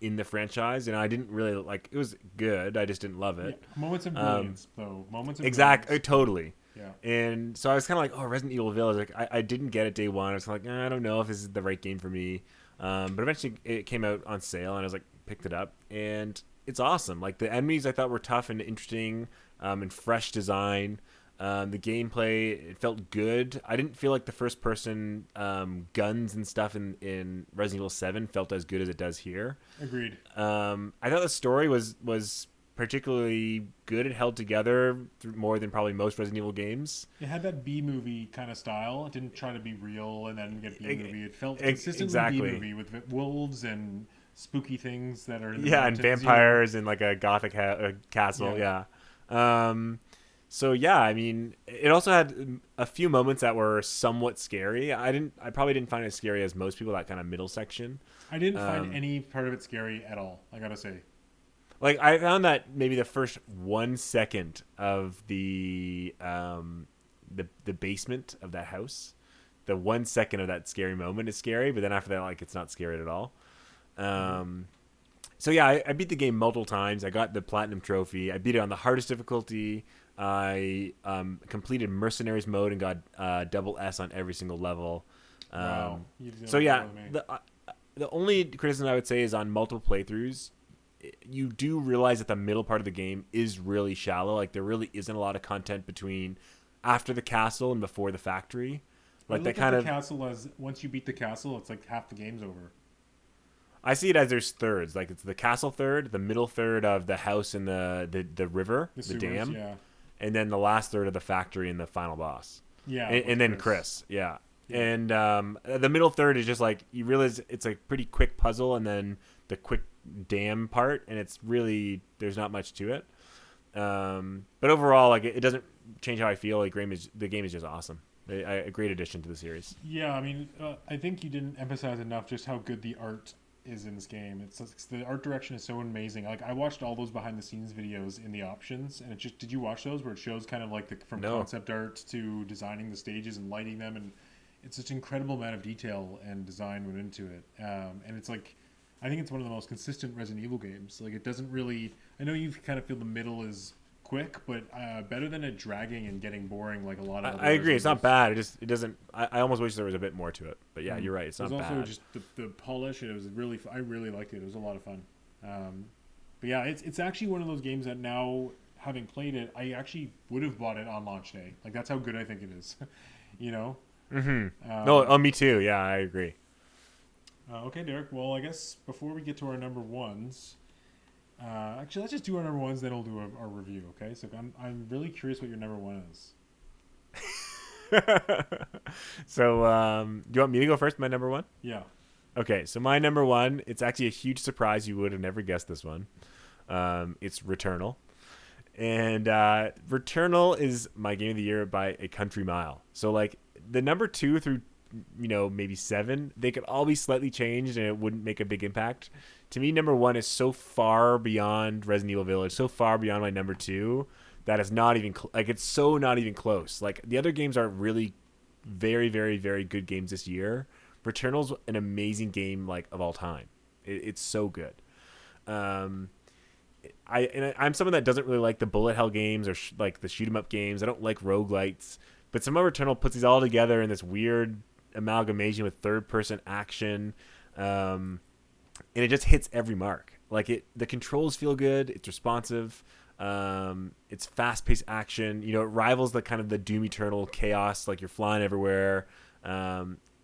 Speaker 2: in the franchise, and I didn't really like. It was good. I just didn't love it.
Speaker 1: Yeah. Moments of brilliance, though. Moments of
Speaker 2: exactly, totally.
Speaker 1: Yeah.
Speaker 2: And so I was kind of like, Resident Evil Village. Like I didn't get it day one. I was like, I don't know if this is the right game for me. But eventually it came out on sale, and I was like, picked it up, and it's awesome. Like the enemies I thought were tough and interesting, and fresh design. The gameplay, it felt good. I didn't feel like the first person guns and stuff in Resident Evil 7 felt as good as it does here.
Speaker 1: Agreed.
Speaker 2: I thought the story was particularly good. It held together more than probably most Resident Evil games.
Speaker 1: It had that B movie kind of style. It didn't try to be real and then get B movie. It felt consistently
Speaker 2: exactly.
Speaker 1: B movie with wolves and spooky things that are in the
Speaker 2: and vampires in like a gothic castle. Yeah. So yeah, I mean, it also had a few moments that were somewhat scary. I probably didn't find it as scary as most people, that kind of middle section.
Speaker 1: I didn't find any part of it scary at all, I gotta say.
Speaker 2: Like, I found that maybe the first 1 second of the basement of that house, the 1 second of that scary moment is scary, but then after that, like, it's not scary at all. So yeah, I beat the game multiple times. I got the platinum trophy. I beat it on the hardest difficulty. I completed mercenaries mode and got double S on every single level.
Speaker 1: Wow.
Speaker 2: So yeah, the only criticism I would say is on multiple playthroughs, you do realize that the middle part of the game is really shallow. Like, there really isn't a lot of content between after the castle and before the factory. Like, that kind of
Speaker 1: castle, as once you beat the castle, it's like half the game's over.
Speaker 2: I see it as there's thirds. Like, it's the castle third, the middle third of the house and the river, the sewers, dam, yeah, and then the last third of the factory and the final boss.
Speaker 1: Yeah,
Speaker 2: and then Chris. Yeah. And the middle third is just like, you realize it's a pretty quick puzzle, and then the quick dam part, and it's really, there's not much to it. But overall, like, it doesn't change how I feel. Like, the game is just awesome. A great addition to the series.
Speaker 1: Yeah, I mean, I think you didn't emphasize enough just how good the art is in this game. It's the art direction is so amazing. Like, I watched all those behind the scenes videos in the options, and did you watch those where it shows kind of like from concept art to designing the stages and lighting them, and it's such an incredible amount of detail and design went into it. And it's like, I think it's one of the most consistent Resident Evil games. Like, it doesn't really, I know you kind of feel the middle is quick, but better than it dragging and getting boring like a lot of
Speaker 2: I agree. It's not bad. It doesn't, I almost wish there was a bit more to it. But yeah, you're right. It's not bad. It was also
Speaker 1: just the polish. It was really, I really liked it. It was a lot of fun. But yeah, it's actually one of those games that now, having played it, I actually would have bought it on launch day. Like, that's how good I think it is. You know?
Speaker 2: No, me too. Yeah, I agree.
Speaker 1: Okay, Derek. Well, I guess before we get to our number ones, actually, let's just do our number ones, then we'll do our review. Okay? So I'm really curious what your number one is.
Speaker 2: So, do you want me to go first? My number one?
Speaker 1: Yeah.
Speaker 2: Okay. So my number one, it's actually a huge surprise. You would have never guessed this one. It's Returnal. And Returnal is my game of the year by a country mile. So, like, the number 2 through, maybe 7, they could all be slightly changed and it wouldn't make a big impact. To me, number 1 is so far beyond Resident Evil Village, so far beyond my number 2 that it's not even it's so not even close. Like, the other games are really very, very, very good games this year. Returnal's an amazing game, like, of all time. It's so good. I'm someone that doesn't really like the bullet hell games or like the shoot 'em up games. I don't like roguelites, but somehow Returnal puts these all together in this weird amalgamation with third person action, and it just hits every mark. Like, the controls feel good, it's responsive, it's fast paced action. It rivals the kind of the Doom Eternal chaos, like you're flying everywhere.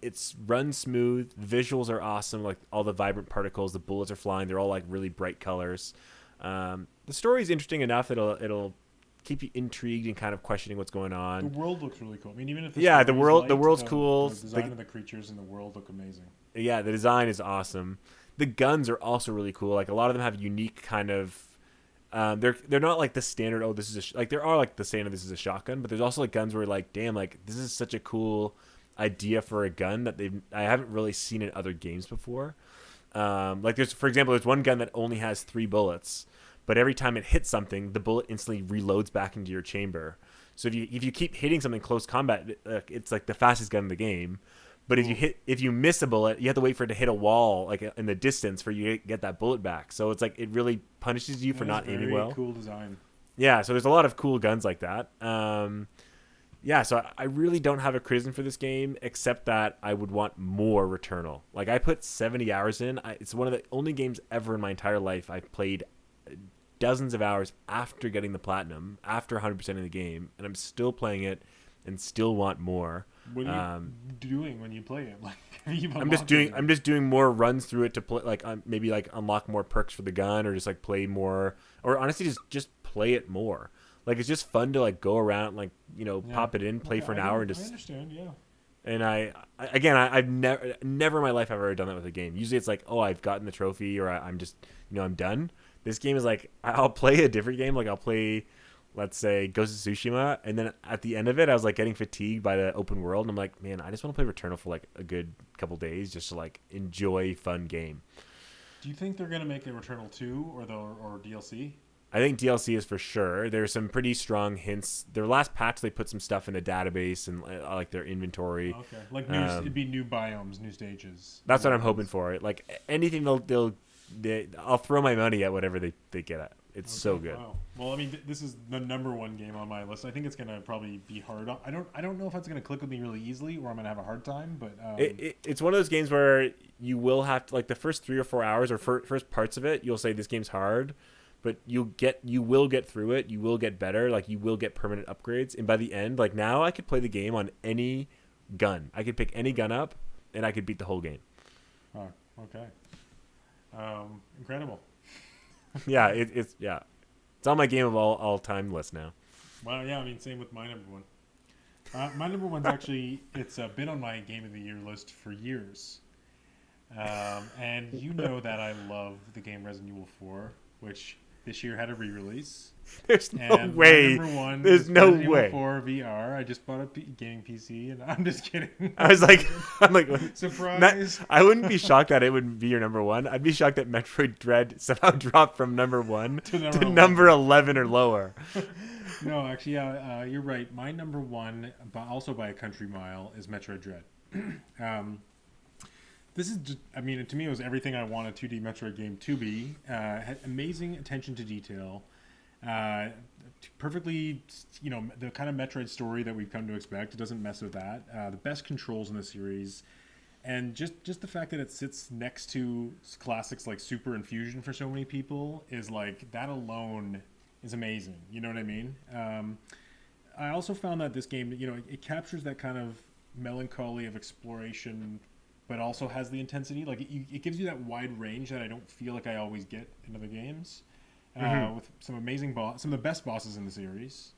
Speaker 2: It's run smooth, the visuals are awesome, like all the vibrant particles, the bullets are flying, they're all like really bright colors. The story is interesting enough. It'll keep you intrigued and kind of questioning what's going on.
Speaker 1: The world looks really cool. I mean, even if
Speaker 2: the world's cool.
Speaker 1: The design of the creatures in the world look amazing.
Speaker 2: Yeah, the design is awesome. The guns are also really cool. Like, a lot of them have unique kind of. They're not like the standard. Oh, this is there are like the standard. This is a shotgun, but there's also like guns where like, damn, like this is such a cool idea for a gun that I haven't really seen in other games before. Like, for example, there's one gun that only has 3 bullets, but every time it hits something, the bullet instantly reloads back into your chamber. So if you keep hitting something close combat, it's like the fastest gun in the game. But if you miss a bullet, you have to wait for it to hit a wall, like in the distance, for you to get that bullet back. So it's like, it really punishes you for not aiming well.
Speaker 1: Cool design.
Speaker 2: Yeah, so there's a lot of cool guns like that. Yeah, so I really don't have a criticism for this game, except that I would want more Returnal. Like, I put 70 hours in. It's one of the only games ever in my entire life I've played dozens of hours after getting the platinum, after 100% of the game, and I'm still playing it, and still want more.
Speaker 1: What are you doing when you play it? Like,
Speaker 2: I'm just doing more runs through it to play, like maybe like unlock more perks for the gun, or just like play more, or honestly just play it more. Like, it's just fun to like go around, like, pop it in, play for an hour, and just.
Speaker 1: I understand, yeah.
Speaker 2: And I've never in my life have ever done that with a game. Usually it's like, oh, I've gotten the trophy, or I'm just, I'm done. This game is like, I'll play a different game. Like, I'll play, let's say, Ghost of Tsushima, and then at the end of it, I was like getting fatigued by the open world, and I'm like, man, I just want to play Returnal for like a good couple days, just to like enjoy fun game.
Speaker 1: Do you think they're gonna make a Returnal 2 or DLC?
Speaker 2: I think DLC is for sure. There's some pretty strong hints. Their last patch, they put some stuff in a database and like their inventory.
Speaker 1: Okay, like it'd be new biomes, new stages.
Speaker 2: That's what I'm hoping for. Like anything, I'll throw my money at whatever they get at. It's so good.
Speaker 1: Wow. Well, I mean, this is the number one game on my list. I think it's gonna probably be hard. I don't know if it's gonna click with me really easily, or I'm gonna have a hard time. But
Speaker 2: it's one of those games where you will have to, like, the first 3 or 4 hours or first parts of it, you'll say this game's hard. But you will get through it. You will get better. Like, you will get permanent upgrades. And by the end, like, now I could play the game on any gun. I could pick any gun up, and I could beat the whole game.
Speaker 1: Oh, okay. Incredible.
Speaker 2: Yeah, it's on my game of all time list now.
Speaker 1: Well, yeah. I mean, same with my number one. My number one's actually, it's been on my game of the year list for years. And you know that I love the game Resident Evil 4, which this year had a re-release.
Speaker 2: There's no way. There's no way.
Speaker 1: 4 VR. I just bought a gaming PC, and I'm just kidding.
Speaker 2: I'm like,
Speaker 1: surprise.
Speaker 2: I wouldn't be shocked that it would be your number one. I'd be shocked that Metroid Dread somehow dropped from number 1 to number 11 or lower.
Speaker 1: No, actually, yeah, you're right. My number 1, but also by a country mile, is Metroid Dread. This is just, I mean, to me, it was everything I want a 2D Metroid game to be. Had amazing attention to detail. Perfectly, the kind of Metroid story that we've come to expect. It doesn't mess with that. The best controls in the series. And just the fact that it sits next to classics like Super and Fusion for so many people is like, that alone is amazing. You know what I mean? I also found that this game, it captures that kind of melancholy of exploration, but also has the intensity. Like, it gives you that wide range that I don't feel like I always get in other games. With some amazing some of the best bosses in the series.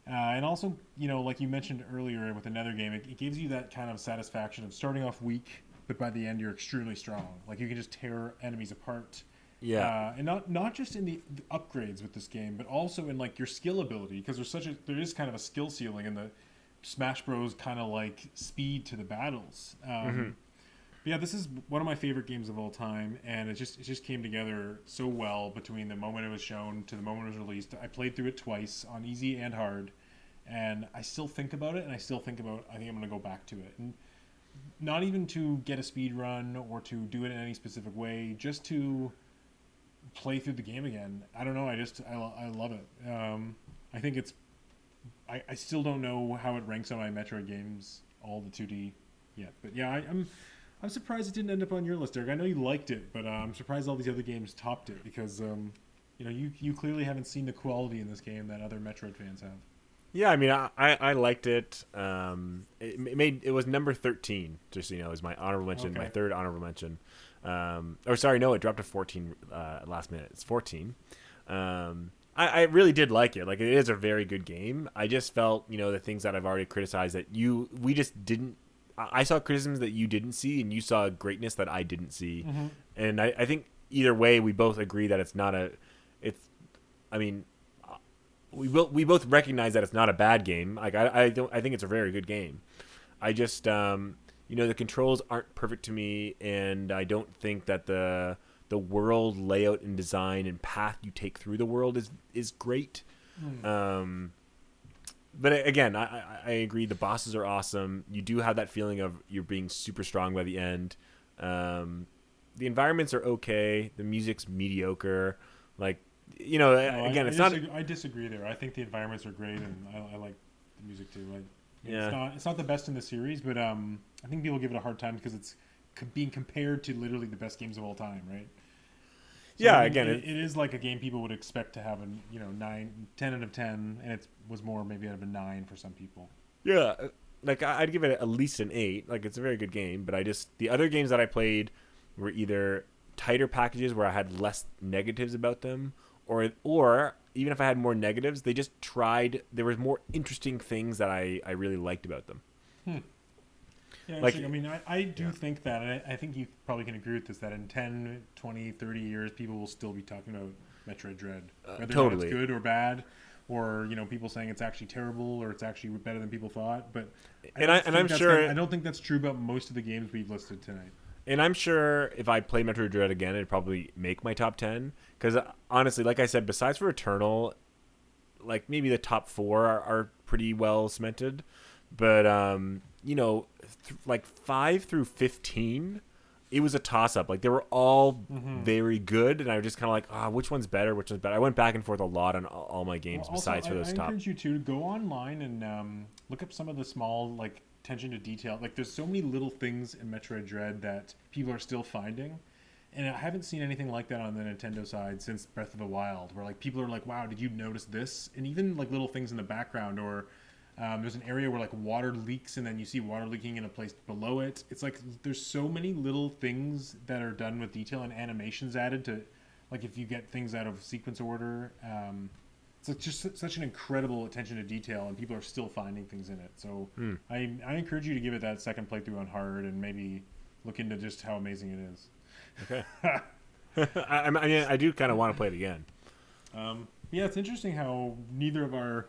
Speaker 1: And also, like you mentioned earlier with another game, it gives you that kind of satisfaction of starting off weak, but by the end you're extremely strong. Like, you can just tear enemies apart.
Speaker 2: Yeah.
Speaker 1: And not just in the upgrades with this game, but also in like your skill ability, because there is kind of a skill ceiling in the Smash Bros. Kind of like speed to the battles. Yeah, this is one of my favorite games of all time, and it just came together so well between the moment it was shown to the moment it was released. I played through it twice on easy and hard, and I still think about it, and I think I'm going to go back to it. And not even to get a speed run or to do it in any specific way, just to play through the game again. I don't know, I love it. I think I still don't know how it ranks on my Metroid games, all the 2D yet. But yeah, I'm surprised it didn't end up on your list, Eric. I know you liked it, but I'm surprised all these other games topped it, because you clearly haven't seen the quality in this game that other Metroid fans have.
Speaker 2: Yeah, I mean, I liked it. It was number 13, just so you know, is my honorable mention,
Speaker 1: Okay.
Speaker 2: my third honorable mention. It dropped to 14 last minute. It's 14. I really did like it. Like, it is a very good game. I just felt, the things that I've already criticized that we just didn't. I saw criticisms that you didn't see, and you saw greatness that I didn't see. Mm-hmm. And I think either way, we both agree that we both recognize that it's not a bad game. Like, I think it's a very good game. I just, the controls aren't perfect to me, and I don't think that the world layout and design and path you take through the world is great. But again, I agree. The bosses are awesome. You do have that feeling of you're being super strong by the end. The environments are okay. The music's mediocre. Like,
Speaker 1: I disagree there. I think the environments are great, and I like the music too. It's not the best in the series, but I think people give it a hard time because it's being compared to literally the best games of all time, right? So
Speaker 2: yeah,
Speaker 1: again, it is like a game people would expect to have a 10 out of 10, and it was more maybe out of a 9 for some people.
Speaker 2: Yeah, like I'd give it at least an 8. Like it's a very good game, but the other games that I played were either tighter packages where I had less negatives about them, or even if I had more negatives, they just tried. There was more interesting things that I really liked about them.
Speaker 1: Yeah,
Speaker 2: like,
Speaker 1: I mean, I do think that, and I think you probably can agree with this, that in 10, 20, 30 years, people will still be talking about Metroid Dread. Whether or not it's good or bad, or, people saying it's actually terrible or it's actually better than people thought. But
Speaker 2: I'm sure...
Speaker 1: I don't think that's true about most of the games we've listed tonight.
Speaker 2: And I'm sure if I play Metroid Dread again, it'd probably make my top 10. Because honestly, like I said, besides for Returnal, like maybe the top 4 are pretty well cemented. But, like 5 through 15, it was a toss-up. Like they were all very good. And I was just kind of like, which one's better? Which one's better? I went back and forth a lot on all my games besides for those top.
Speaker 1: I encourage you to go online and look up some of the small, like, attention to detail. Like there's so many little things in Metroid Dread that people are still finding, and I haven't seen anything like that on the Nintendo side since Breath of the Wild, where like people are like, wow, did you notice this? And even like little things in the background, or there's an area where like water leaks and then you see water leaking in a place below it. It's like there's so many little things that are done with detail and animations added to, like if you get things out of sequence order, it's just such an incredible attention to detail, and people are still finding things in it. So I encourage you to give it that second playthrough on hard and maybe look into just how amazing it is.
Speaker 2: Okay. I do kind of want to play it again.
Speaker 1: Yeah, it's interesting how neither of our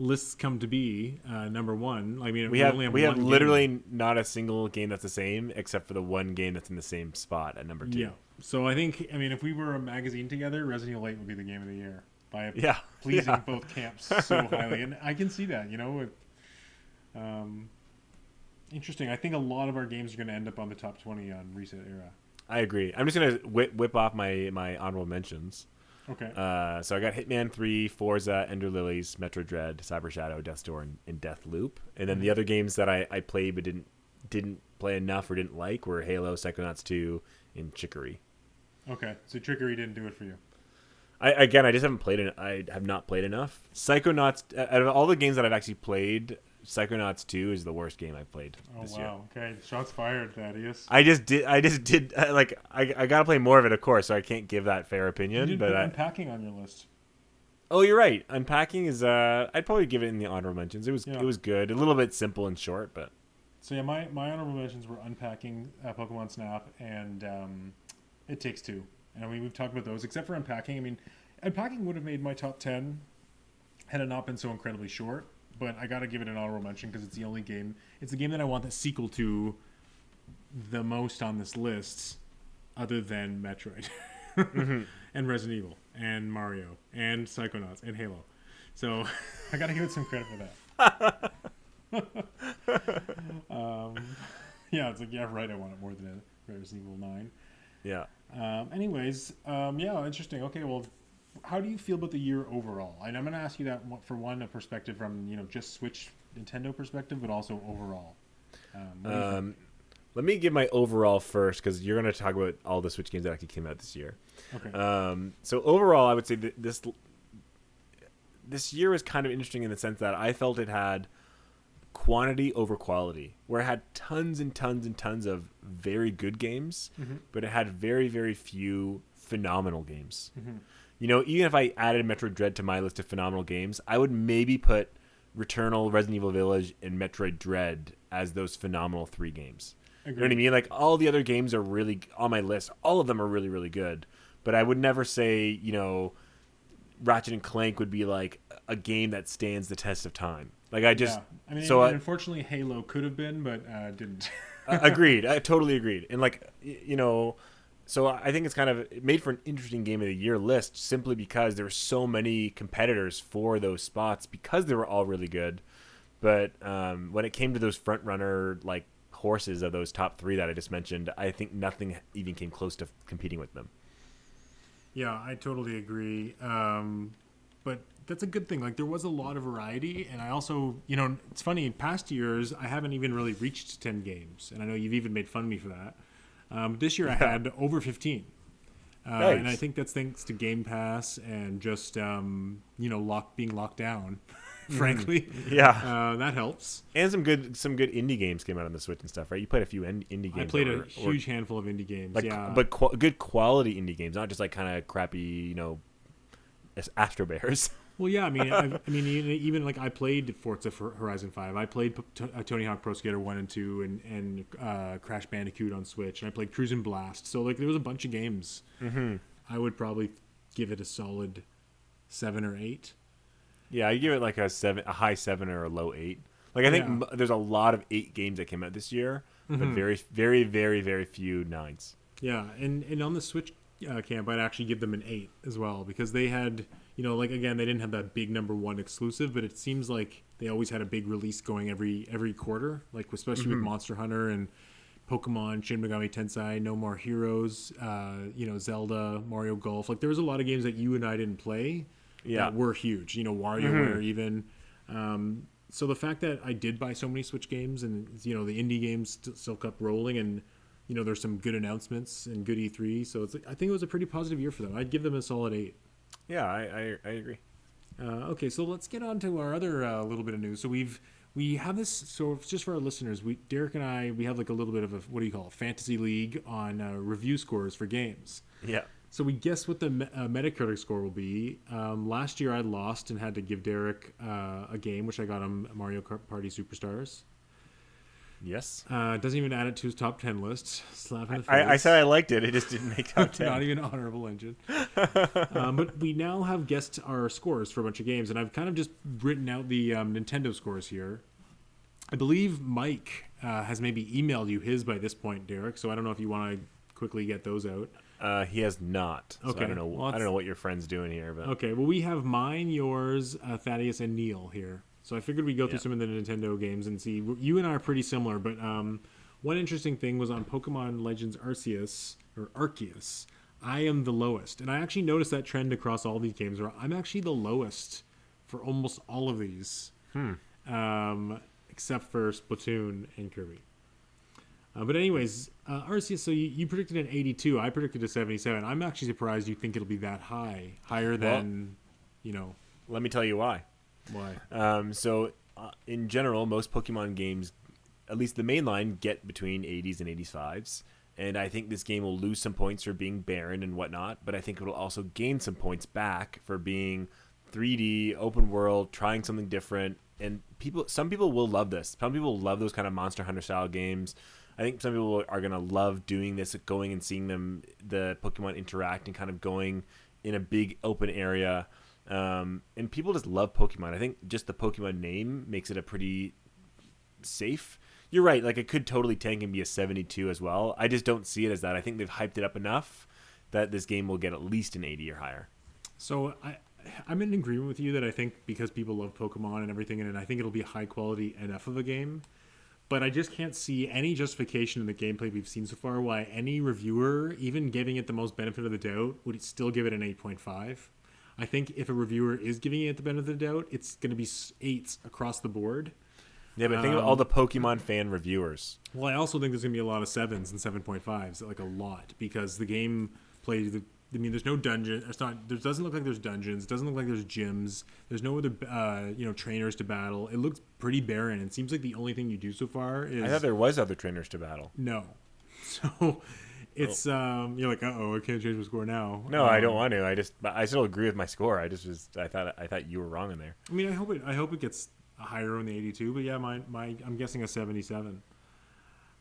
Speaker 1: lists come to be number one. I mean,
Speaker 2: we have literally
Speaker 1: game.
Speaker 2: Not a single game that's the same, except for the one game that's in the same spot at number 2.
Speaker 1: Yeah. So I think, if we were a magazine together, Resident Evil 8 would be the game of the year. By pleasing both camps so highly, and I can see that. Interesting. I think a lot of our games are going to end up on the top 20 on Reset Era.
Speaker 2: I agree. I'm just going to whip off my honorable mentions.
Speaker 1: Okay.
Speaker 2: So I got Hitman 3, Forza, Ender Lilies, Metroid Dread, Cyber Shadow, Death's Door, and Deathloop. And then the other games that I played but didn't play enough or didn't like were Halo, Psychonauts 2, and Chicory.
Speaker 1: Okay, so Chicory didn't do it for you.
Speaker 2: I just haven't played it. I have not played enough. Psychonauts, out of all the games that I've actually played, Psychonauts 2 is the worst game I've played this year.
Speaker 1: Okay, shots fired, Thaddeus.
Speaker 2: I just did I gotta play more of it, of course, so I can't give that fair opinion.
Speaker 1: You didn't put Unpacking on your list.
Speaker 2: Oh, you're right. Unpacking is I'd probably give it in the honorable mentions. It was good, a little bit simple and short, but.
Speaker 1: So yeah, my honorable mentions were Unpacking, Pokemon Snap, and It Takes Two. And we've talked about those, except for Unpacking. Unpacking would have made my top 10 had it not been so incredibly short. But I got to give it an honorable mention because it's the only game. It's the game that I want the sequel to the most on this list, other than Metroid and Resident Evil and Mario and Psychonauts and Halo. So I got to give it some credit for that. Yeah, it's like, yeah, right. I want it more than Resident Evil 9.
Speaker 2: Yeah.
Speaker 1: Interesting. Okay, well, how do you feel about the year overall? And I'm going to ask you that for one, a perspective from just Switch, Nintendo perspective, but also overall.
Speaker 2: Let me give my overall first, because you're going to talk about all the Switch games that actually came out this year.
Speaker 1: Okay.
Speaker 2: So overall, I would say that this year was kind of interesting in the sense that I felt it had quantity over quality, where it had tons and tons and tons of very good games, but it had very, very few phenomenal games. Even if I added Metroid Dread to my list of phenomenal games, I would maybe put Returnal, Resident Evil Village, and Metroid Dread as those phenomenal 3 games. Agreed. You know what I mean? Like, all the other games are really on my list. All of them are really, really good. But I would never say, Ratchet and Clank would be like a game that stands the test of time. Like, I just... Yeah.
Speaker 1: Unfortunately, Halo could have been, but didn't.
Speaker 2: Agreed. I totally agreed. And, so I think it's kind of made for an interesting game of the year list simply because there were so many competitors for those spots because they were all really good. But when it came to those front runner horses of those top 3 that I just mentioned, I think nothing even came close to competing with them.
Speaker 1: Yeah, I totally agree. But that's a good thing. There was a lot of variety, and I also, it's funny, in past years, I haven't even really reached 10 games, and I know you've even made fun of me for that. This year I had over 15. Nice. And I think that's thanks to Game Pass and just, being locked down frankly.
Speaker 2: Yeah,
Speaker 1: That helps.
Speaker 2: and some good indie games came out on the Switch and stuff, right? You played a few indie games.
Speaker 1: I played a huge handful of indie games,
Speaker 2: like,
Speaker 1: yeah.
Speaker 2: but good quality indie games, not just like kind of crappy, Astro Bears.
Speaker 1: Well, yeah, I mean, even like I played Forza Horizon 5. I played Tony Hawk Pro Skater 1 and 2 and Crash Bandicoot on Switch, and I played Cruise and Blast. So like there was a bunch of games.
Speaker 2: Mm-hmm.
Speaker 1: I would probably give it a solid 7 or 8.
Speaker 2: Yeah, I give it like a high 7 or a low 8. Like I think there's a lot of 8 games that came out this year, but very, very, very, very few 9s.
Speaker 1: Yeah, and on the Switch camp, I'd actually give them an 8 as well, because they had, like again, they didn't have that big number 1 exclusive, but it seems like they always had a big release going every quarter, like especially with Monster Hunter and Pokemon, Shin Megami Tensei, No More Heroes, Zelda, Mario Golf. Like there was a lot of games that you and I didn't play that were huge. WarioWare even. So the fact that I did buy so many Switch games, and the indie games still kept rolling, and there's some good announcements and good E3. So I think it was a pretty positive year for them. I'd give them a solid 8.
Speaker 2: Yeah, I agree.
Speaker 1: Okay, so let's get on to our other little bit of news. So we have this. So just for our listeners, Derek and I, we have like a little bit of a, what do you call it, fantasy league on review scores for games.
Speaker 2: Yeah.
Speaker 1: So we guess what the Metacritic score will be. Last year I lost and had to give Derek a game, which I got on Mario Party Superstars.
Speaker 2: Yes.
Speaker 1: Doesn't even add it to his top 10 list. Slap in the face.
Speaker 2: I said I liked it. It just didn't make top 10.
Speaker 1: Not even honorable mention. But we now have guessed our scores for a bunch of games, and I've kind of just written out the Nintendo scores here. I believe Mike has maybe emailed you his by this point, Derek. So I don't know if you want to quickly get those out.
Speaker 2: He has not. So
Speaker 1: okay.
Speaker 2: I don't know.
Speaker 1: Well,
Speaker 2: I don't know what your friend's doing here, but
Speaker 1: okay. Well, we have mine, yours, Thaddeus, and Neil here. So I figured we'd go through some of the Nintendo games and see. You and I are pretty similar, but one interesting thing was on Pokemon Legends Arceus. I am the lowest, and I actually noticed that trend across all these games where I'm actually the lowest for almost all of these, except for Splatoon and Kirby. But anyways, Arceus, so you predicted an 82. I predicted a 77. I'm actually surprised you think it'll be that higher than,
Speaker 2: let me tell you why.
Speaker 1: Why?
Speaker 2: So in general, most Pokemon games, at least the main line, get between 80s and 85s. And I think this game will lose some points for being barren and whatnot, but I think it will also gain some points back for being 3D, open world, trying something different. And some people will love this. Some people love those kind of Monster Hunter style games. I think some people are going to love doing this, going and seeing the Pokemon interact and kind of going in a big open area. And people just love Pokemon. I think just the Pokemon name makes it a pretty safe. You're right. Like it could totally tank and be a 72 as well. I just don't see it as that. I think they've hyped it up enough that this game will get at least an 80 or higher.
Speaker 1: So I'm in agreement with you that I think because people love Pokemon and everything, and I think it'll be high quality enough of a game. But I just can't see any justification in the gameplay we've seen so far why any reviewer, even giving it the most benefit of the doubt, would still give it an 8.5. I think if a reviewer is giving it the benefit of the doubt, it's going to be 8s across the board.
Speaker 2: Yeah, but think about all the Pokemon fan reviewers.
Speaker 1: Well, I also think there's going to be a lot of 7s and 7.5s, like a lot, because the game plays... there's no dungeon. It doesn't look like there's dungeons. It doesn't look like there's gyms. There's no other, trainers to battle. It looks pretty barren. It seems like the only thing you do so far is...
Speaker 2: I thought there was other trainers to battle.
Speaker 1: No. So it's you're like, I can't change my score now.
Speaker 2: No, I don't want to. I still agree with my score. I thought you were wrong in there.
Speaker 1: I mean, I hope it gets higher on the 82. But yeah, I'm guessing a 77.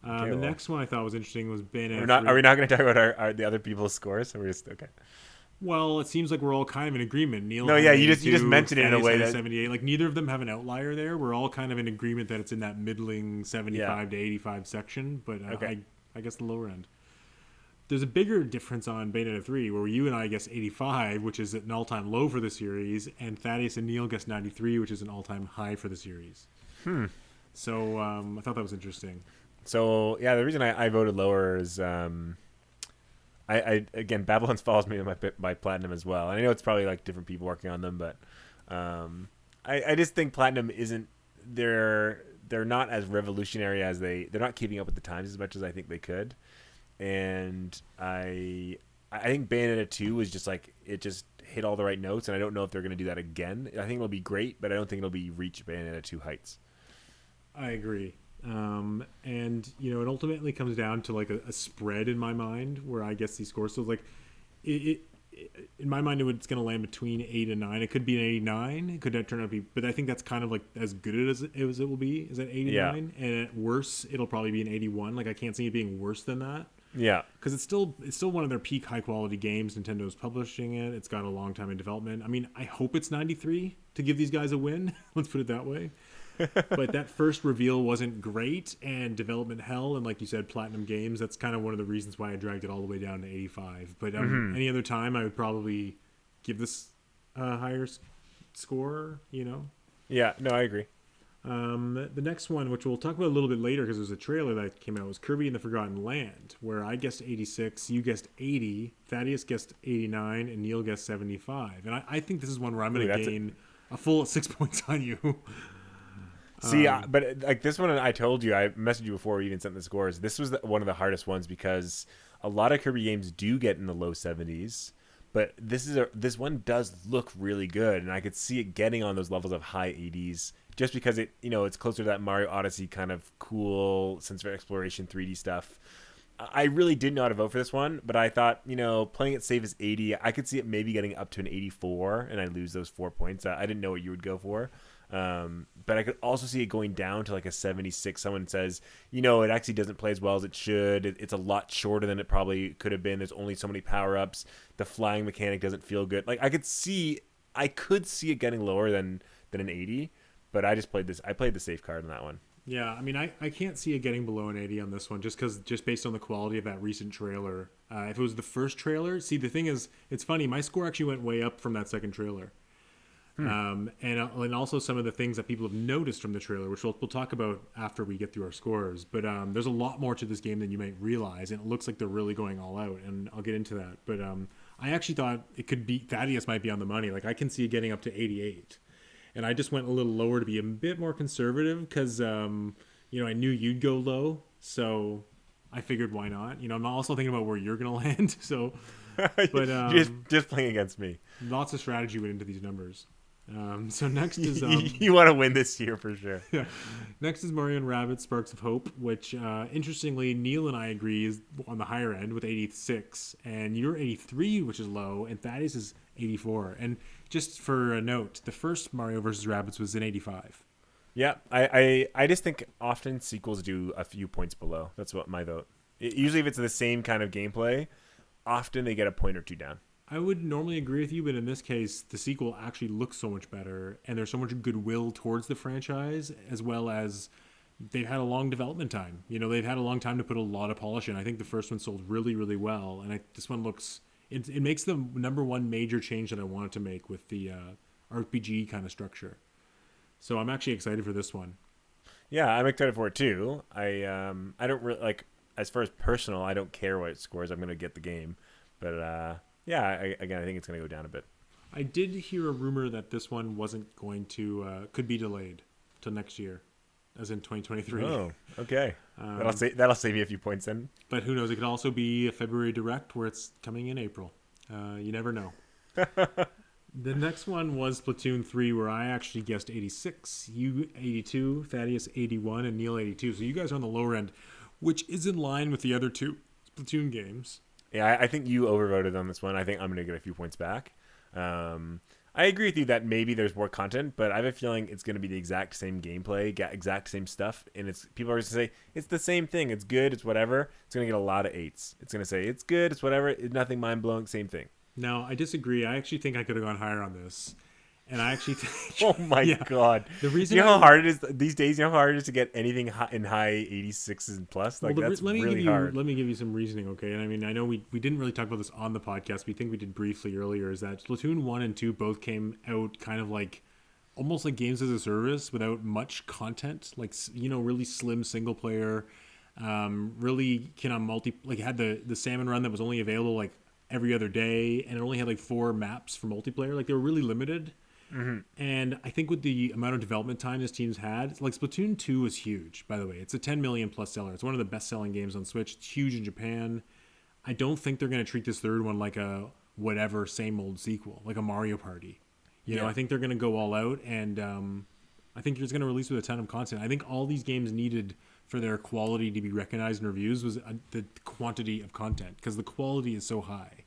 Speaker 1: The next one I thought was interesting was Bayonetta.
Speaker 2: Are we not going to talk about the other people's scores? Or we're just okay.
Speaker 1: Well, it seems like we're all kind of in agreement. Neil.
Speaker 2: No, yeah, you just mentioned it in a way that
Speaker 1: 78. Like neither of them have an outlier there. We're all kind of in agreement that it's in that middling 75 to 85 section. But I guess the lower end. There's a bigger difference on Bayonetta 3, where you and I guess 85, which is an all-time low for the series, and Thaddeus and Neil guess 93, which is an all-time high for the series. So I thought that was interesting.
Speaker 2: So yeah, the reason I voted lower is I again Babylon's Falls made by Platinum as well. And I know it's probably like different people working on them, but I just think Platinum isn't they're not as revolutionary as they're not keeping up with the times as much as I think they could. And I think Bayonetta 2 was just like it just hit all the right notes, and I don't know if they're going to do that again. I think it'll be great, but I don't think it'll be reach Bayonetta 2 heights.
Speaker 1: I agree. And it ultimately comes down to like a spread in my mind where I guess these scores. So like it in my mind it's going to land between 8 and 9. It could be an 89. It could turn out to be, but I think that's kind of like as good as it will be is at 89.
Speaker 2: Yeah.
Speaker 1: And at worse it'll probably be an 81. Like I can't see it being worse than that.
Speaker 2: Yeah,
Speaker 1: because it's still one of their peak high quality games. Nintendo's publishing it. It's got a long time in development. I mean, I hope it's 93 to give these guys a win. Let's put it that way. But that first reveal wasn't great, and development hell, and like you said, Platinum Games. That's kind of one of the reasons why I dragged it all the way down to 85. But any other time, I would probably give this a higher score.
Speaker 2: Yeah, no, I agree.
Speaker 1: The next one, which we'll talk about a little bit later because there's a trailer that came out, was Kirby and the Forgotten Land, where I guessed 86, you guessed 80, Thaddeus guessed 89, and Neil guessed 75. And I think this is one where I'm going to gain a full 6 points on you.
Speaker 2: See, but like this one, I told you, I messaged you before we even sent the scores. This was one of the hardest ones because a lot of Kirby games do get in the low 70s. But this one does look really good, and I could see it getting on those levels of high 80s just because it's closer to that Mario Odyssey kind of cool sense of exploration 3D stuff. I really didn't know how to vote for this one, but I thought, playing it safe as 80, I could see it maybe getting up to an 84, and I lose those 4 points. I didn't know what you would go for. But I could also see it going down to like a 76. Someone says, it actually doesn't play as well as it should. It's a lot shorter than it probably could have been. There's only so many power-ups. The flying mechanic doesn't feel good. Like I could see it getting lower than an 80, but I played the safe card on that one.
Speaker 1: Yeah, I mean, I can't see it getting below an 80 on this one just based on the quality of that recent trailer. If it was the first trailer, see, the thing is, it's funny, my score actually went way up from that second trailer. And also some of the things that people have noticed from the trailer, which we'll talk about after we get through our scores. But there's a lot more to this game than you might realize, and it looks like they're really going all out, and I'll get into that. But I actually thought it could be, Thaddeus might be on the money. Like, I can see it getting up to 88. And I just went a little lower to be a bit more conservative because, I knew you'd go low, so I figured why not. I'm also thinking about where you're going to land, so... But
Speaker 2: just playing against me.
Speaker 1: Lots of strategy went into these numbers. So next is
Speaker 2: you want to win this year for sure.
Speaker 1: Yeah. Next is Mario and Rabbids Sparks of Hope, which interestingly Neil and I agree is on the higher end with 86, and you're 83, which is low, and Thaddeus is 84. And just for a note, the first Mario vs. Rabbids was in 85.
Speaker 2: Yeah, I just think often sequels do a few points below. That's what my vote. Usually if it's the same kind of gameplay, often they get a point or two down.
Speaker 1: I would normally agree with you, but in this case, the sequel actually looks so much better, and there's so much goodwill towards the franchise, as well as they've had a long development time. They've had a long time to put a lot of polish in. I think the first one sold really, really well, and this one looks... It makes the number one major change that I wanted to make with the RPG kind of structure. So I'm actually excited for this one.
Speaker 2: Yeah, I'm excited for it too. I don't really like, as far as personal, I don't care what it scores. I'm going to get the game, but I think it's going to go down a bit.
Speaker 1: I did hear a rumor that this one wasn't going to could be delayed till next year, as in 2023.
Speaker 2: Oh, okay. That'll save you a few points then.
Speaker 1: But who knows? It could also be a February Direct where it's coming in April. You never know. The next one was Splatoon 3, where I actually guessed 86, you 82, Thaddeus 81, and Neil 82. So you guys are on the lower end, which is in line with the other two Splatoon games.
Speaker 2: Yeah, I think you overvoted on this one. I think I'm going to get a few points back. I agree with you that maybe there's more content, but I have a feeling it's going to be the exact same gameplay, exact same stuff, and people are going to say it's the same thing. It's good. It's whatever. It's going to get a lot of 8s. It's going to say it's good. It's whatever. It's nothing mind blowing. Same thing.
Speaker 1: No, I disagree. I actually think I could have gone higher on this. And I actually think...
Speaker 2: Oh, my God.
Speaker 1: The reason
Speaker 2: how hard it is these days? You know how hard it is to get anything in high 86s and plus? Like, that's really hard.
Speaker 1: Let me give you some reasoning, okay? And I mean, I know we didn't really talk about this on the podcast. We think we did briefly earlier, is that Splatoon 1 and 2 both came out kind of like... almost like games as a service without much content. Like, really slim single player. Really kind of like, had the salmon run that was only available, like, every other day, and it only had like 4 maps for multiplayer. Like, they were really limited. Mm-hmm. And I think with the amount of development time this team's had, like Splatoon 2 is huge, by the way. It's a 10 million plus seller. It's one of the best selling games on Switch. It's huge in Japan. I don't think they're going to treat this third one like a whatever same old sequel, like a Mario Party. You know,
Speaker 2: Yeah.
Speaker 1: I think they're going to go all out, and I think they're just going to release with a ton of content. I think all these games needed for their quality to be recognized in reviews was the quantity of content, because the quality is so high.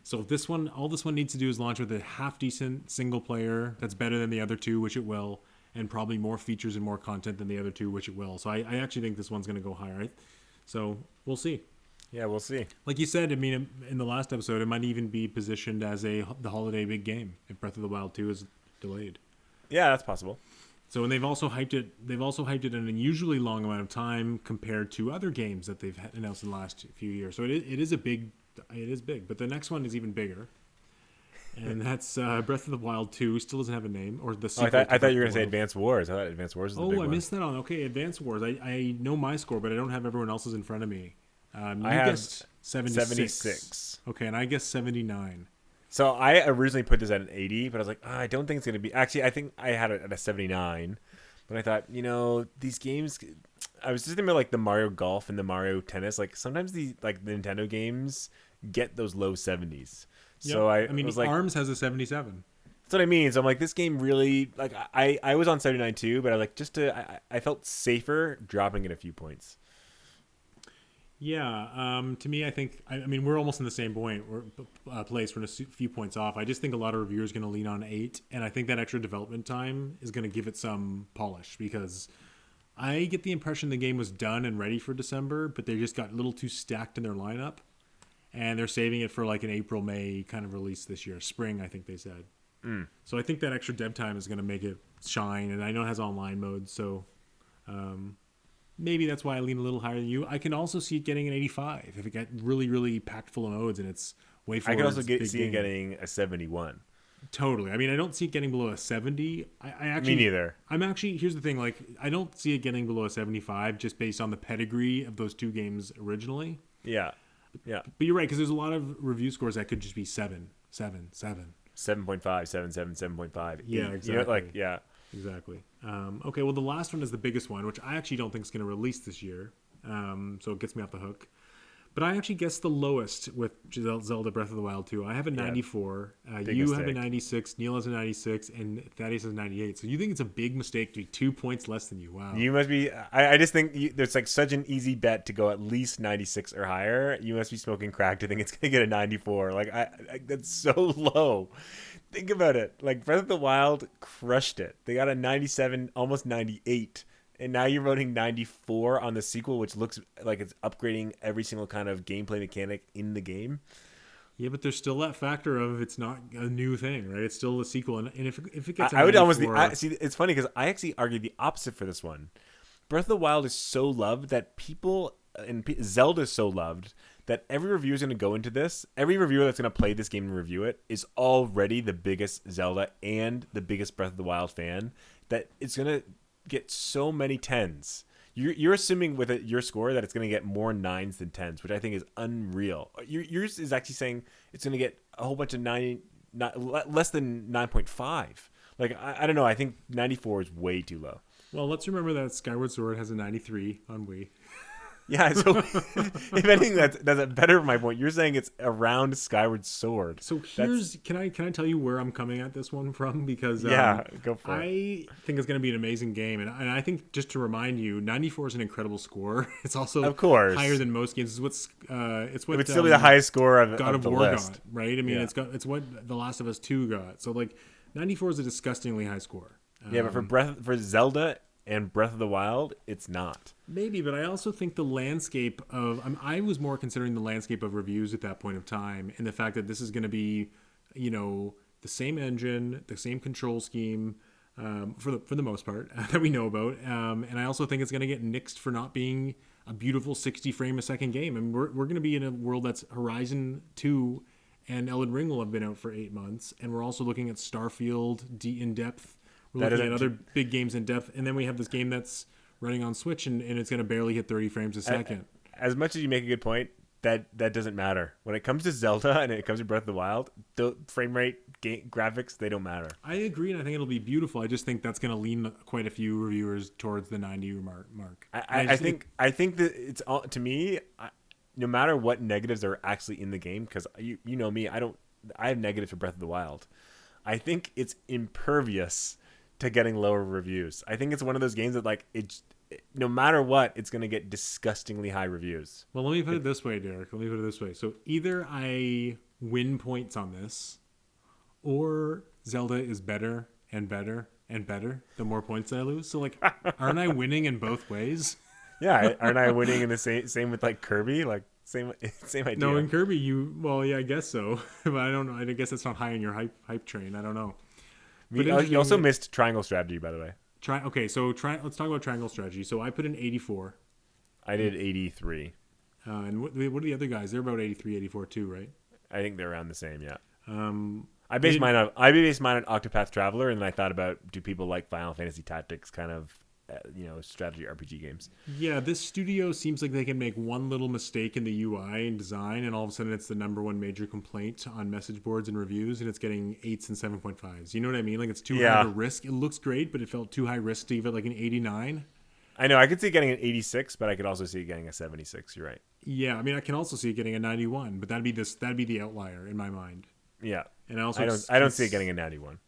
Speaker 1: So this one, all this one needs to do is launch with a half decent single player that's better than the other two, which it will, and probably more features and more content than the other two, which it will. So I actually think this one's going to go higher. Right? So we'll see.
Speaker 2: Yeah, we'll see.
Speaker 1: Like you said, I mean, in the last episode, it might even be positioned as the holiday big game if Breath of the Wild 2 is delayed.
Speaker 2: Yeah, that's possible.
Speaker 1: So, and they've also hyped it an unusually long amount of time compared to other games that they've announced in the last few years. So it is big, but the next one is even bigger. And that's Breath of the Wild 2. Still doesn't have a name, or the sequel.
Speaker 2: I thought you were going to say Advance Wars. I thought Advance Wars was the big one.
Speaker 1: I missed that on. Okay, Advance Wars. I know my score, but I don't have everyone else's in front of me. You guessed 76. Okay, and I guessed 79.
Speaker 2: So I originally put this at an 80, but I was like, I don't think it's going to be. Actually, I think I had it at a 79. But I thought, these games. I was just thinking about like the Mario Golf and the Mario Tennis. Like sometimes the Nintendo games get those low 70s. So
Speaker 1: I mean,
Speaker 2: was like,
Speaker 1: ARMS has a 77.
Speaker 2: That's what I mean. So I'm like, this game really, like, I was on 79 too, but I like I felt safer dropping it a few points.
Speaker 1: Yeah, to me, I mean, we're almost in the same place. We're a few points off. I just think a lot of reviewers are going to lean on 8, and I think that extra development time is going to give it some polish, because I get the impression the game was done and ready for December, but they just got a little too stacked in their lineup, and they're saving it for like an April, May kind of release this year. Spring, I think they said. So I think that extra dev time is going to make it shine, and I know it has online mode, so maybe that's why I lean a little higher than you. I can also see it getting an 85 if it got really, really packed full of modes and it's way forward.
Speaker 2: I can also see it getting a 71.
Speaker 1: Totally. I mean, I don't see it getting below a 70. I actually,
Speaker 2: me neither.
Speaker 1: Here's the thing, like, I don't see it getting below a 75 just based on the pedigree of those two games originally.
Speaker 2: Yeah.
Speaker 1: But you're right, because there's a lot of review scores that could just be 7, 7, 7.
Speaker 2: 7.5, 7, 7, 7.5.
Speaker 1: Yeah, exactly.
Speaker 2: Yeah.
Speaker 1: Exactly. Okay, well, the last one is the biggest one, which I actually don't think is going to release this year. So it gets me off the hook. But I actually guessed the lowest with Zelda Breath of the Wild 2. I have a 94. You have a 96. Neil has a 96. And Thaddeus has a 98. So you think it's a big mistake to be 2 points less than you. Wow.
Speaker 2: You must be... I just think there's like such an easy bet to go at least 96 or higher. You must be smoking crack to think it's going to get a 94. Like, that's so low. Think about it. Like, Breath of the Wild crushed it. They got a 97, almost 98. And now you're voting 94 on the sequel, which looks like it's upgrading every single kind of gameplay mechanic in the game.
Speaker 1: Yeah, but there's still that factor of it's not a new thing, right? It's still a sequel. And if it gets
Speaker 2: I would almost... see, it's funny because I actually argued the opposite for this one. Breath of the Wild is so loved that people... And Zelda is so loved that every reviewer is going to go into this. Every reviewer that's going to play this game and review it is already the biggest Zelda and the biggest Breath of the Wild fan. That it's going to get so many 10s. You're assuming with your score that it's going to get more 9s than 10s, which I think is unreal. Yours is actually saying it's going to get a whole bunch of less than 9.5. Like, I don't know. I think 94 is way too low.
Speaker 1: Well, let's remember that Skyward Sword has a 93 on Wii.
Speaker 2: Yeah, so if anything, that's better my point. You're saying it's around Skyward Sword.
Speaker 1: So can I tell you where I'm coming at this one from? Because
Speaker 2: go for it.
Speaker 1: I think it's going to be an amazing game, and I think, just to remind you, 94 is an incredible score. It's also
Speaker 2: of course
Speaker 1: higher than most games. It's what
Speaker 2: it would still be the highest score of
Speaker 1: God of War
Speaker 2: list.
Speaker 1: got, right? I mean, it's what The Last of Us 2 got. So like 94 is a disgustingly high score.
Speaker 2: Yeah, but for Zelda and Breath of the Wild, it's not.
Speaker 1: Maybe, but I also think the landscape of... I was more considering the landscape of reviews at that point of time, and the fact that this is going to be, the same engine, the same control scheme, for the most part, that we know about. And I also think it's going to get nixed for not being a beautiful 60 frame a second game. I mean, we're going to be in a world that's Horizon 2 and Elden Ring will have been out for 8 months, and we're also looking at Starfield in depth. We're looking at other big games in depth, and then we have this game that's running on Switch, and it's going to barely hit 30 frames a second.
Speaker 2: As much as you make a good point, that doesn't matter. When it comes to Zelda and it comes to Breath of the Wild, the frame rate, graphics, they don't matter.
Speaker 1: I agree, and I think it'll be beautiful. I just think that's going to lean quite a few reviewers towards the 90 mark.
Speaker 2: I think that it's all, to me, no matter what negatives are actually in the game, because you know me, I don't I have negatives for Breath of the Wild. I think it's impervious to getting lower reviews. I think it's one of those games that like no matter what, it's going to get disgustingly high reviews.
Speaker 1: Well, let me put it this way, Derek. Let me put it this way. So either I win points on this, or Zelda is better and better and better the more points I lose. So like, aren't I winning in both ways?
Speaker 2: Yeah, aren't I winning in the same with like Kirby? Like same idea.
Speaker 1: No, in Kirby, yeah, I guess so, but I don't know. I guess that's not high on your hype train. I don't know. But
Speaker 2: you also missed Triangle Strategy, by the way.
Speaker 1: Let's talk about Triangle Strategy. So I put in 84.
Speaker 2: I did 83.
Speaker 1: And what are the other guys? They're about 83, 84 too, right?
Speaker 2: I think they're around the same, yeah.
Speaker 1: I
Speaker 2: based mine on Octopath Traveler, and then I thought about, do people like Final Fantasy Tactics kind of strategy RPG games?
Speaker 1: Yeah, this studio seems like they can make one little mistake in the UI and design, and all of a sudden it's the number one major complaint on message boards and reviews, and it's getting 8s and 7.5s. You know what I mean? Like, it's too high of a risk. It looks great, but it felt too high risk to give it like an 89.
Speaker 2: I know. I could see it getting an 86, but I could also see it getting a 76. You're right.
Speaker 1: Yeah, I mean, I can also see it getting a 91, but that'd be the outlier in my mind.
Speaker 2: Yeah,
Speaker 1: and also
Speaker 2: I don't see it getting a 91.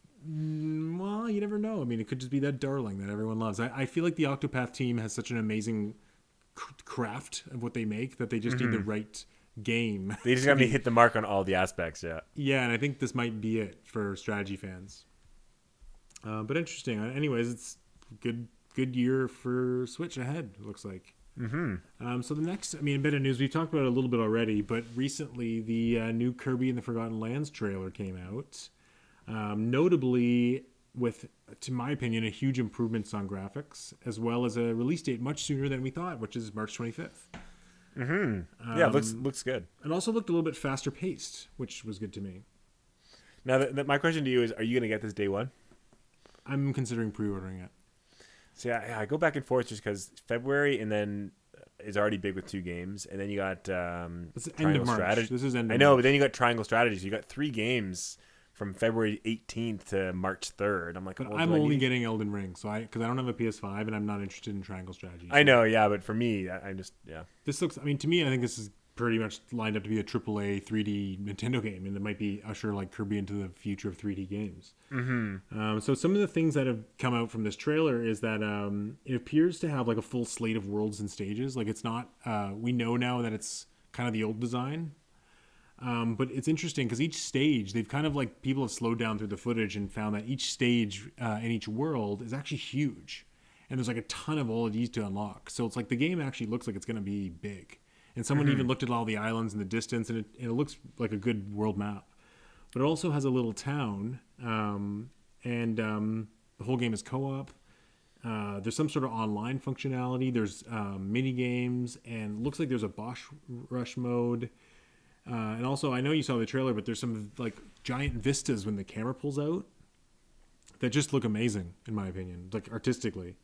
Speaker 1: Well, you never know. I mean, it could just be that darling that everyone loves. I feel like the Octopath team has such an amazing craft of what they make that they just need the right game.
Speaker 2: They just got to hit the mark on all the aspects, yeah.
Speaker 1: Yeah, and I think this might be it for strategy fans. But interesting. Anyways, it's good year for Switch ahead, it looks like. So the next, a bit of news, we've talked about it a little bit already, but recently the new Kirby and the Forgotten Lands trailer came out. Notably with, to my opinion, a huge improvements on graphics, as well as a release date much sooner than we thought, which is March 25th.
Speaker 2: Yeah, looks good.
Speaker 1: It also looked a little bit faster paced, which was good to me.
Speaker 2: Now, my question to you is, are you going to get this day one?
Speaker 1: I'm considering pre-ordering it.
Speaker 2: So I go back and forth just because February and then is already big with 2 games, and then you got Triangle Strategy.
Speaker 1: This is end of
Speaker 2: I know,
Speaker 1: March.
Speaker 2: but then you got Triangle Strategy. So you got 3 games from February 18th to March 3rd. I'm like,
Speaker 1: but I'm only getting Elden Ring, so because I don't have a PS5 and I'm not interested in Triangle Strategy. So
Speaker 2: I know, yeah, but for me,
Speaker 1: This looks. To me, I think this is pretty much lined up to be a AAA 3D Nintendo game, and it might be usher like Kirby into the future of 3D games. So some of the things that have come out from this trailer is that it appears to have like a full slate of worlds and stages. Like, it's not. We know now that it's kind of the old design. But it's interesting because each stage, they've kind of like, people have slowed down through the footage and found that each stage in each world is actually huge. And there's like a ton of all of these to unlock. So it's like the game actually looks like it's going to be big. And someone even looked at all the islands in the distance, and it looks like a good world map. But it also has a little town, and the whole game is co-op. There's some sort of online functionality. There's mini games, and it looks like there's a boss rush mode. And also, I know you saw the trailer, but there's some like giant vistas when the camera pulls out that just look amazing, in my opinion, like artistically.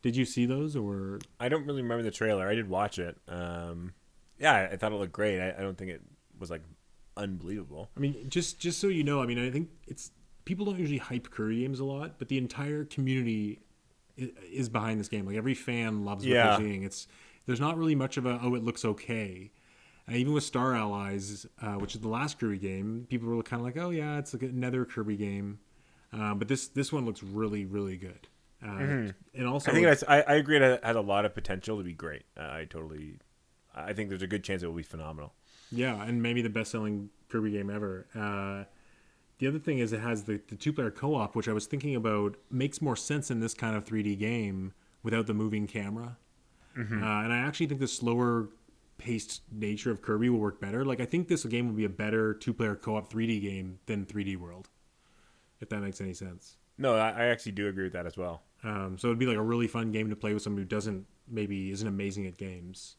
Speaker 1: Did you see those, or? I
Speaker 2: don't really remember the trailer. I did watch it. Yeah, I thought it looked great. I don't think it was like unbelievable.
Speaker 1: Just so you know, I think it's, people don't usually hype Kirby games a lot, but the entire community is behind this game. Like, every fan loves what they're seeing. There's not really much of a, it looks okay. Even with Star Allies, which is the last Kirby game, people were kind of like, oh yeah, it's like another Kirby game. But this one looks really, really good. And also,
Speaker 2: I agree, it had a lot of potential to be great. I think there's a good chance it will be phenomenal.
Speaker 1: Yeah, and maybe the best-selling Kirby game ever. The other thing is it has the 2-player co-op, which I was thinking about makes more sense in this kind of 3D game without the moving camera. And I actually think the slower paced nature of Kirby will work better. Like, I think this game will be a better 2-player co-op 3D game than 3D World, if that makes any sense.
Speaker 2: No, I actually do agree with that as well.
Speaker 1: So it'd be like a really fun game to play with someone who isn't amazing at games.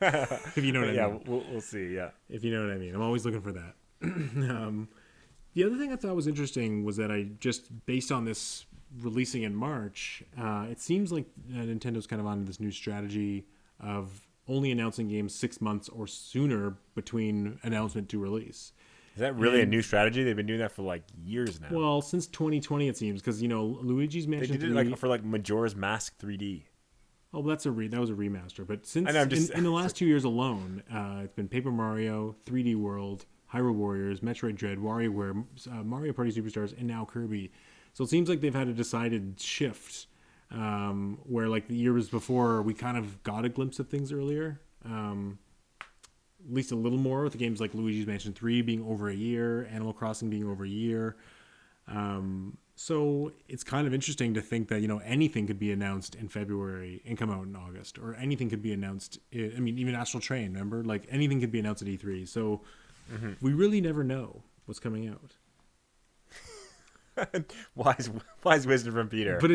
Speaker 1: If you know what I mean.
Speaker 2: Yeah, we'll see, yeah.
Speaker 1: If you know what I mean. I'm always looking for that. The other thing I thought was interesting was that based on this releasing in March, it seems like Nintendo's kind of on this new strategy of only announcing games 6 months or sooner between announcement to release.
Speaker 2: Is that really a new strategy? They've been doing that for like years now.
Speaker 1: Well, since 2020 it seems, because Luigi's Mansion 3...
Speaker 2: They did it for like Majora's Mask 3D.
Speaker 1: Oh, that was a remaster. But since in the last 2 years alone, it's been Paper Mario, 3D World, Hyrule Warriors, Metroid Dread, WarioWare, Mario Party Superstars, and now Kirby. So it seems like they've had a decided shift where like the years before we kind of got a glimpse of things earlier. At least a little more with the games like Luigi's Mansion 3 being over a year, Animal Crossing being over a year. So it's kind of interesting to think that, anything could be announced in February and come out in August, or anything could be announced. Even Astral Train, remember? Like anything could be announced at E3. So we really never know what's coming out.
Speaker 2: wise wisdom from Peter.
Speaker 1: But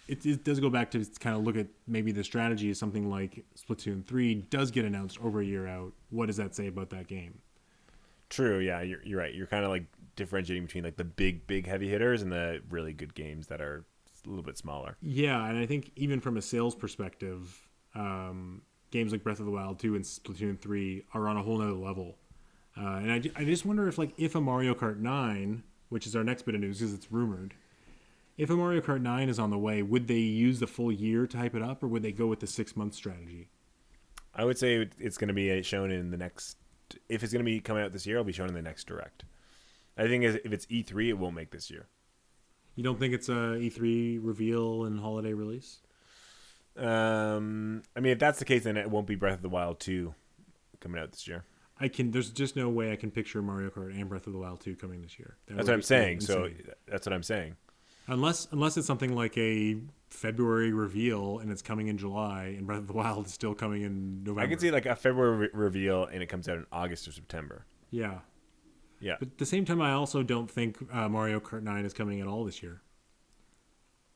Speaker 1: it does go back to kind of look at maybe the strategy is something like Splatoon 3 does get announced over a year out. What does that say about that game?
Speaker 2: True. Yeah, you're right. You're kind of like differentiating between like the big heavy hitters and the really good games that are a little bit smaller.
Speaker 1: Yeah, and I think even from a sales perspective, games like Breath of the Wild 2 and Splatoon 3 are on a whole nother level. And I just wonder if a Mario Kart 9, which is our next bit of news because it's rumored, if a Mario Kart 9 is on the way, would they use the full year to hype it up, or would they go with the 6-month strategy?
Speaker 2: I would say it's going to be shown in the next. If it's going to be coming out this year, it'll be shown in the next Direct. I think if it's E3, it won't make this year.
Speaker 1: You don't think it's a E3 reveal and holiday release?
Speaker 2: If that's the case, then it won't be Breath of the Wild 2 coming out this year.
Speaker 1: There's just no way I can picture Mario Kart and Breath of the Wild 2 coming this year.
Speaker 2: That's what I'm saying. So that's what I'm saying.
Speaker 1: Unless it's something like a February reveal and it's coming in July, and Breath of the Wild is still coming in November.
Speaker 2: I could see like a February reveal and it comes out in August or September.
Speaker 1: Yeah.
Speaker 2: Yeah.
Speaker 1: But at the same time, I also don't think Mario Kart 9 is coming at all this year.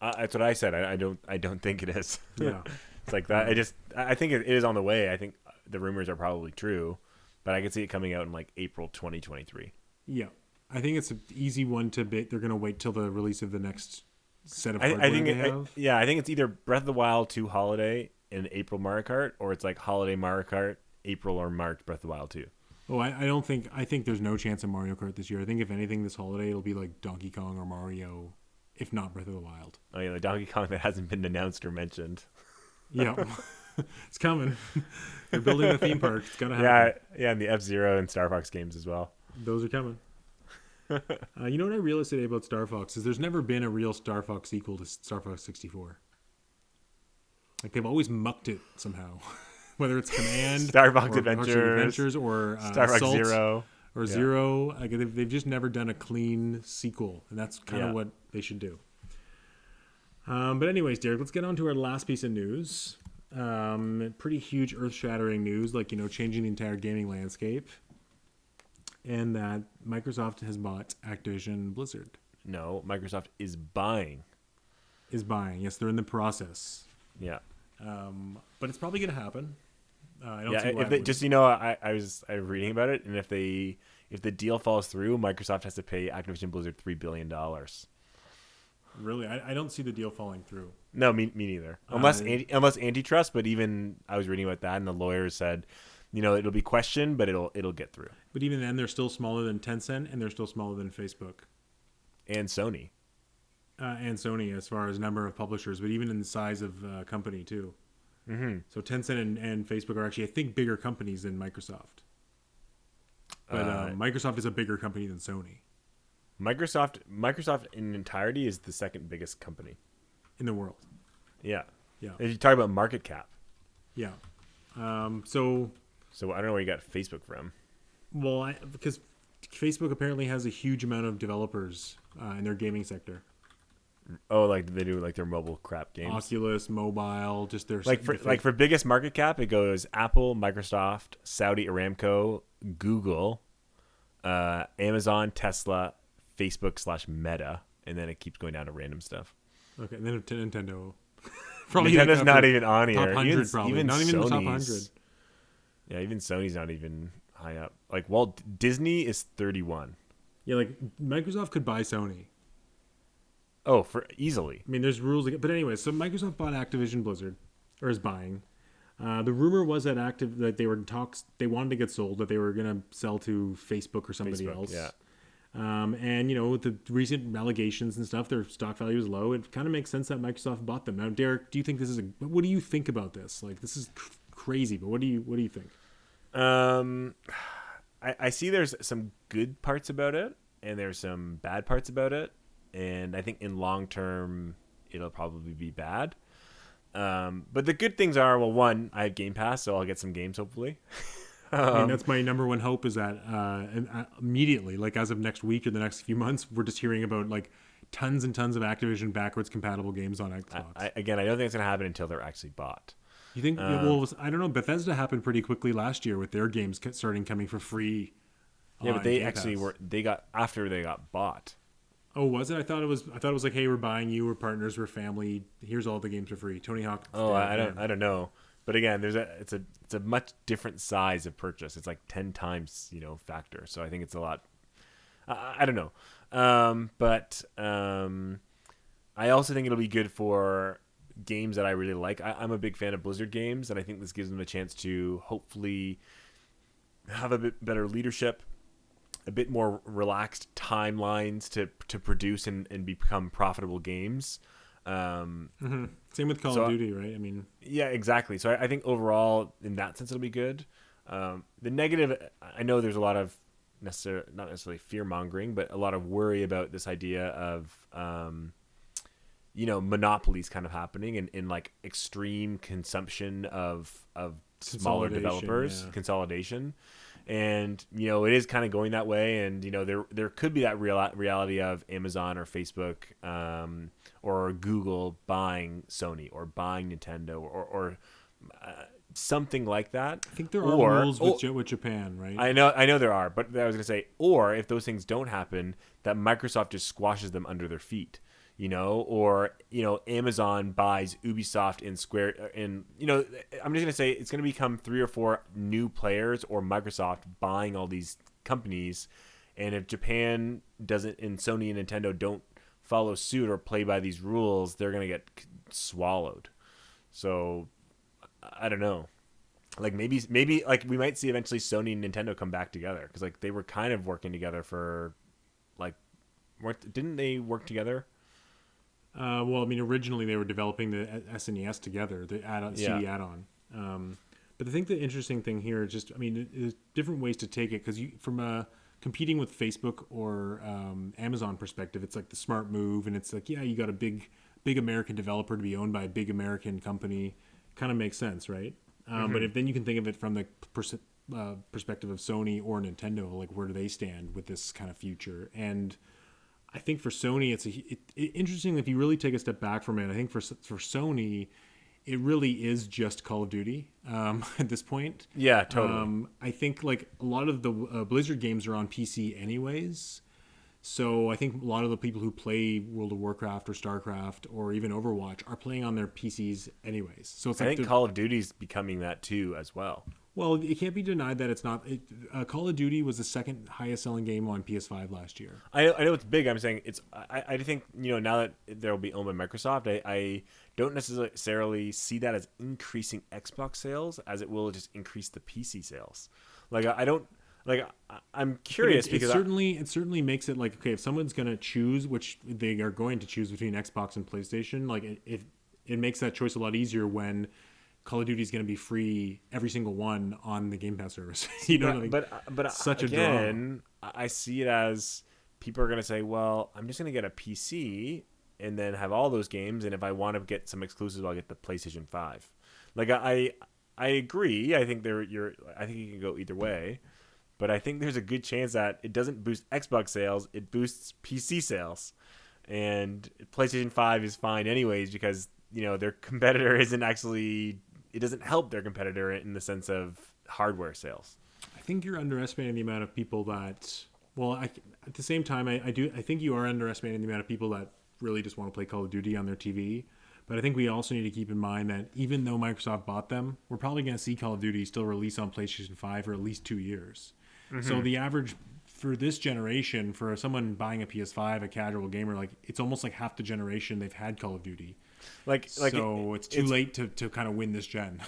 Speaker 2: That's what I said. I don't think it is.
Speaker 1: Yeah.
Speaker 2: It's like that. I think it is on the way. I think the rumors are probably true, but I could see it coming out in like April 2023.
Speaker 1: Yeah. I think it's an easy one to bit. They're going to wait till the release of the next set of hardware they have.
Speaker 2: I think it's either Breath of the Wild 2 holiday in April Mario Kart, or it's like holiday Mario Kart, April or March Breath of the Wild 2.
Speaker 1: Oh, I think there's no chance of Mario Kart this year. I think if anything this holiday, it'll be like Donkey Kong or Mario, if not Breath of the Wild.
Speaker 2: Oh yeah, the Donkey Kong that hasn't been announced or mentioned.
Speaker 1: Yeah. It's coming. They're building the theme park. It's going to happen.
Speaker 2: Yeah, and the F-Zero and Star Fox games as well.
Speaker 1: Those are coming. You know what I realized today about Star Fox is there's never been a real Star Fox sequel to Star Fox 64. Like they've always mucked it somehow, whether it's Command,
Speaker 2: Star Fox
Speaker 1: or
Speaker 2: Adventures,
Speaker 1: or
Speaker 2: Star Fox
Speaker 1: Assault,
Speaker 2: Zero,
Speaker 1: or Zero. Like they've just never done a clean sequel, and that's kind of what they should do. But anyways, Derek, let's get on to our last piece of news. Pretty huge, earth-shattering news, like changing the entire gaming landscape. And that Microsoft has bought Activision Blizzard.
Speaker 2: No, Microsoft is buying.
Speaker 1: Yes, they're in the process.
Speaker 2: Yeah.
Speaker 1: But it's probably going to happen. I don't see why
Speaker 2: if they, just I was reading about it, and if the deal falls through, Microsoft has to pay Activision Blizzard $3 billion.
Speaker 1: Really, I don't see the deal falling through.
Speaker 2: No, me neither. Unless antitrust, but even I was reading about that, and the lawyers said, it'll be questioned, but it'll get through.
Speaker 1: But even then, they're still smaller than Tencent, and they're still smaller than Facebook.
Speaker 2: And Sony.
Speaker 1: And Sony as far as number of publishers, but even in the size of company, too.
Speaker 2: Mm-hmm.
Speaker 1: So Tencent and Facebook are actually, I think, bigger companies than Microsoft. But Microsoft is a bigger company than Sony.
Speaker 2: Microsoft in entirety is the second biggest company.
Speaker 1: In the world.
Speaker 2: Yeah.
Speaker 1: Yeah.
Speaker 2: If you talk about market cap.
Speaker 1: Yeah. So
Speaker 2: I don't know where you got Facebook from.
Speaker 1: Well, because Facebook apparently has a huge amount of developers in their gaming sector.
Speaker 2: Oh, like they do like their mobile crap games.
Speaker 1: Oculus, mobile, just their
Speaker 2: for biggest market cap, it goes Apple, Microsoft, Saudi Aramco, Google, Amazon, Tesla, Facebook/Meta, and then it keeps going down to random stuff.
Speaker 1: Okay, and then Nintendo.
Speaker 2: Probably Nintendo's not even on here.
Speaker 1: Top 100 probably.
Speaker 2: Even
Speaker 1: not even
Speaker 2: Sony's,
Speaker 1: the top 100.
Speaker 2: Yeah, even Sony's not even high up. Like Disney is 31.
Speaker 1: Yeah, like Microsoft could buy Sony.
Speaker 2: Oh, for easily.
Speaker 1: I mean, there's rules. But anyway, so Microsoft bought Activision Blizzard, or is buying. The rumor was that they were in talks. They wanted to get sold. That they were going to sell to Facebook or somebody else.
Speaker 2: Yeah.
Speaker 1: And with the recent allegations and stuff, their stock value is low. It kind of makes sense that Microsoft bought them. Now, Derek, do you think this is what do you think about this? Like, this is crazy, but what do you think?
Speaker 2: I see there's some good parts about it, and there's some bad parts about it, and I think in long term it'll probably be bad. But the good things are, well, one, I have Game Pass, so I'll get some games hopefully.
Speaker 1: I mean, that's my number one hope is that immediately, like as of next week or the next few months, we're just hearing about like tons and tons of Activision backwards compatible games on Xbox.
Speaker 2: I don't think it's going to happen until they're actually bought.
Speaker 1: You think? Well, I don't know. Bethesda happened pretty quickly last year with their games starting coming for free.
Speaker 2: Yeah, but they actually were. They got after they got bought.
Speaker 1: Oh, was it? I thought it was like, hey, we're buying you. We're partners. We're family. Here's all the games for free. Tony Hawk.
Speaker 2: Oh, I don't know. But again, it's a much different size of purchase. It's like 10 times factor. So I think it's a lot. I don't know. But I also think it'll be good for games that I really like. I'm a big fan of Blizzard games, and I think this gives them a chance to hopefully have a bit better leadership, a bit more relaxed timelines to produce and become profitable games.
Speaker 1: Same with Call of Duty, right? I mean,
Speaker 2: yeah, exactly. So I think overall, in that sense, it'll be good. The negative, I know there's a lot of not necessarily fear mongering, but a lot of worry about this idea of monopolies kind of happening in like extreme consumption of smaller developers, consolidation. And it is kind of going that way, and there could be that reality of Amazon or Facebook or Google buying Sony or buying Nintendo or something like that.
Speaker 1: I think there are rules with Japan, right?
Speaker 2: I know there are, but I was gonna say, or if those things don't happen, that Microsoft just squashes them under their feet. Or Amazon buys Ubisoft and Square, and I'm just gonna say it's gonna become 3 or 4 new players or Microsoft buying all these companies, and if Japan doesn't and Sony and Nintendo don't follow suit or play by these rules, they're gonna get swallowed. So I don't know. Like maybe like we might see eventually Sony and Nintendo come back together because like they were kind of working together for like, didn't they work together?
Speaker 1: Well, I mean, originally they were developing the SNES together, the CD add-on. But I think the interesting thing here is just, I mean, there's different ways to take it because from competing with Facebook or Amazon perspective, it's like the smart move, and it's like, yeah, you got a big American developer to be owned by a big American company, kind of makes sense, right? But if then you can think of it from the perspective of Sony or Nintendo, like where do they stand with this kind of future? And I think for Sony, it's interesting if you really take a step back from it. I think for Sony, it really is just Call of Duty at this point.
Speaker 2: Yeah, totally.
Speaker 1: I think like a lot of the Blizzard games are on PC anyways. So I think a lot of the people who play World of Warcraft or StarCraft or even Overwatch are playing on their PCs anyways. So it's
Speaker 2: I think Call of Duty's becoming that too as well.
Speaker 1: Well, it can't be denied that it's not. Call of Duty was the second highest selling game on PS5 last year.
Speaker 2: I know it's big. I'm saying it's. I think now that there will be owned by Microsoft, I don't necessarily see that as increasing Xbox sales as it will just increase the PC sales. Like I don't. Like I'm curious because
Speaker 1: it certainly makes it like, okay, if someone's gonna choose, which they are going to choose between Xbox and PlayStation, like it makes that choice a lot easier when Call of Duty is going to be free every single one on the Game Pass service.
Speaker 2: But
Speaker 1: such
Speaker 2: again, a draw. I see it as people are going to say, well, I'm just going to get a PC and then have all those games, and if I want to get some exclusives, I'll get the PlayStation 5. Like I agree. I think I think you can go either way. But I think there's a good chance that it doesn't boost Xbox sales, it boosts PC sales. And PlayStation 5 is fine anyways because, their competitor isn't actually, it doesn't help their competitor in the sense of hardware sales.
Speaker 1: I think you're underestimating the amount of people that, well, at the same time, I think you are underestimating the amount of people that really just want to play Call of Duty on their TV. But I think we also need to keep in mind that even though Microsoft bought them, we're probably going to see Call of Duty still release on PlayStation 5 for at least 2 years. Mm-hmm. So the average for this generation, for someone buying a PS5, a casual gamer, like it's almost like half the generation they've had Call of Duty. So it's too late to kind of win this gen,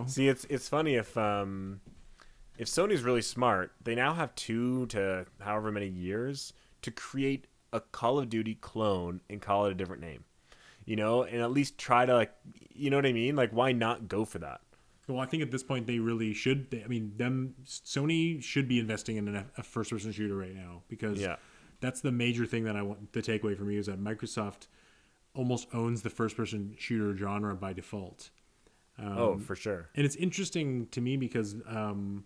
Speaker 2: See, it's funny if Sony's really smart, they now have 2 to however many years to create a Call of Duty clone and call it a different name, and at least try to, like, you know what I mean? Like, why not go for that?
Speaker 1: Well, I think at this point they really should. Sony should be investing in a first-person shooter right now, because that's the major thing that I want the takeaway from you is that Microsoft almost owns the first-person shooter genre by default.
Speaker 2: For sure.
Speaker 1: And it's interesting to me because, the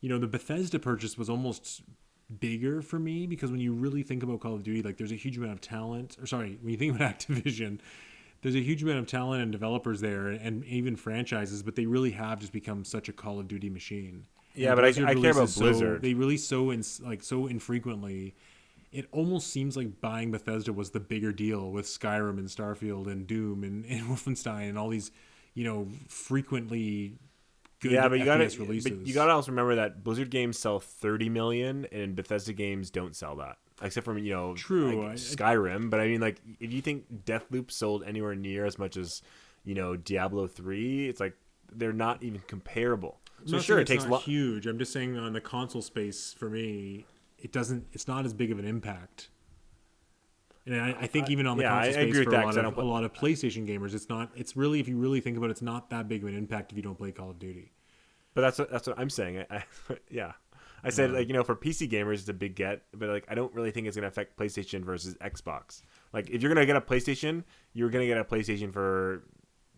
Speaker 1: Bethesda purchase was almost bigger for me, because when you really think about Call of Duty, like there's a huge amount of talent. Or sorry, when you think about Activision, there's a huge amount of talent and developers there, and even franchises, but they really have just become such a Call of Duty machine.
Speaker 2: Yeah,
Speaker 1: and
Speaker 2: but I care about Blizzard.
Speaker 1: They release so infrequently. It almost seems like buying Bethesda was the bigger deal with Skyrim and Starfield and Doom and Wolfenstein and all these, frequently good FPS releases.
Speaker 2: But you gotta also remember that Blizzard games sell 30 million and Bethesda games don't sell that. Except for,
Speaker 1: true,
Speaker 2: like Skyrim. But I mean, like, if you think Deathloop sold anywhere near as much as, Diablo 3, it's like they're not even comparable. So sure, it takes
Speaker 1: huge. I'm just saying on the console space, for me, it's not as big of an impact. And I think even on the console space for a lot of PlayStation gamers, it's really, if you really think about it, it's not that big of an impact if you don't play Call of Duty.
Speaker 2: But that's what I'm saying. I said, for PC gamers, it's a big get, but like, I don't really think it's going to affect PlayStation versus Xbox. Like, if you're going to get a PlayStation, you're going to get a PlayStation for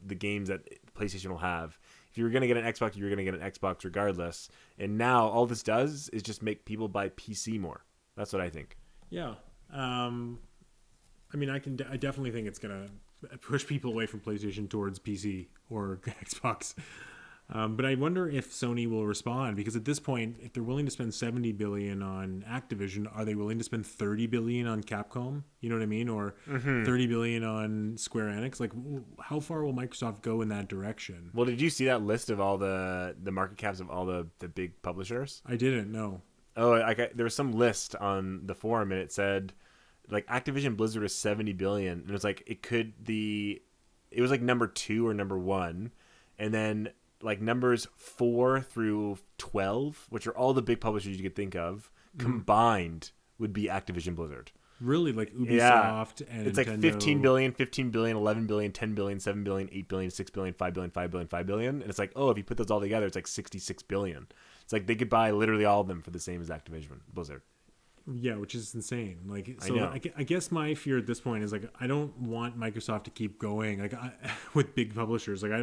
Speaker 2: the games that PlayStation will have. If you're going to get an Xbox, you're going to get an Xbox regardless. And now all this does is just make people buy PC more. That's what I think.
Speaker 1: Yeah. I definitely think it's going to push people away from PlayStation towards PC or Xbox. But I wonder if Sony will respond, because at this point, if they're willing to spend $70 billion on Activision, are they willing to spend $30 billion on Capcom? You know what I mean? Or $30 billion on Square Enix? Like, how far will Microsoft go in that direction?
Speaker 2: Well, did you see that list of all the market caps of all the big publishers?
Speaker 1: I didn't, no.
Speaker 2: Oh, there was some list on the forum, and it said, like, Activision Blizzard is $70 billion, and it was like, it was like number 2 or number 1, and then like numbers 4 through 12, which are all the big publishers you could think of, combined would be Activision Blizzard.
Speaker 1: Really? Like Ubisoft and
Speaker 2: it's
Speaker 1: Nintendo.
Speaker 2: Like 15 billion, 15 billion, 11 billion, 10 billion, 7 billion, 8 billion, 6 billion, 5 billion, 5 billion, 5 billion. And it's like, if you put those all together, it's like 66 billion. It's like they could buy literally all of them for the same as Activision Blizzard.
Speaker 1: Yeah, which is insane. Like, so I guess my fear at this point is, like, I don't want Microsoft to keep going with big publishers. Like, I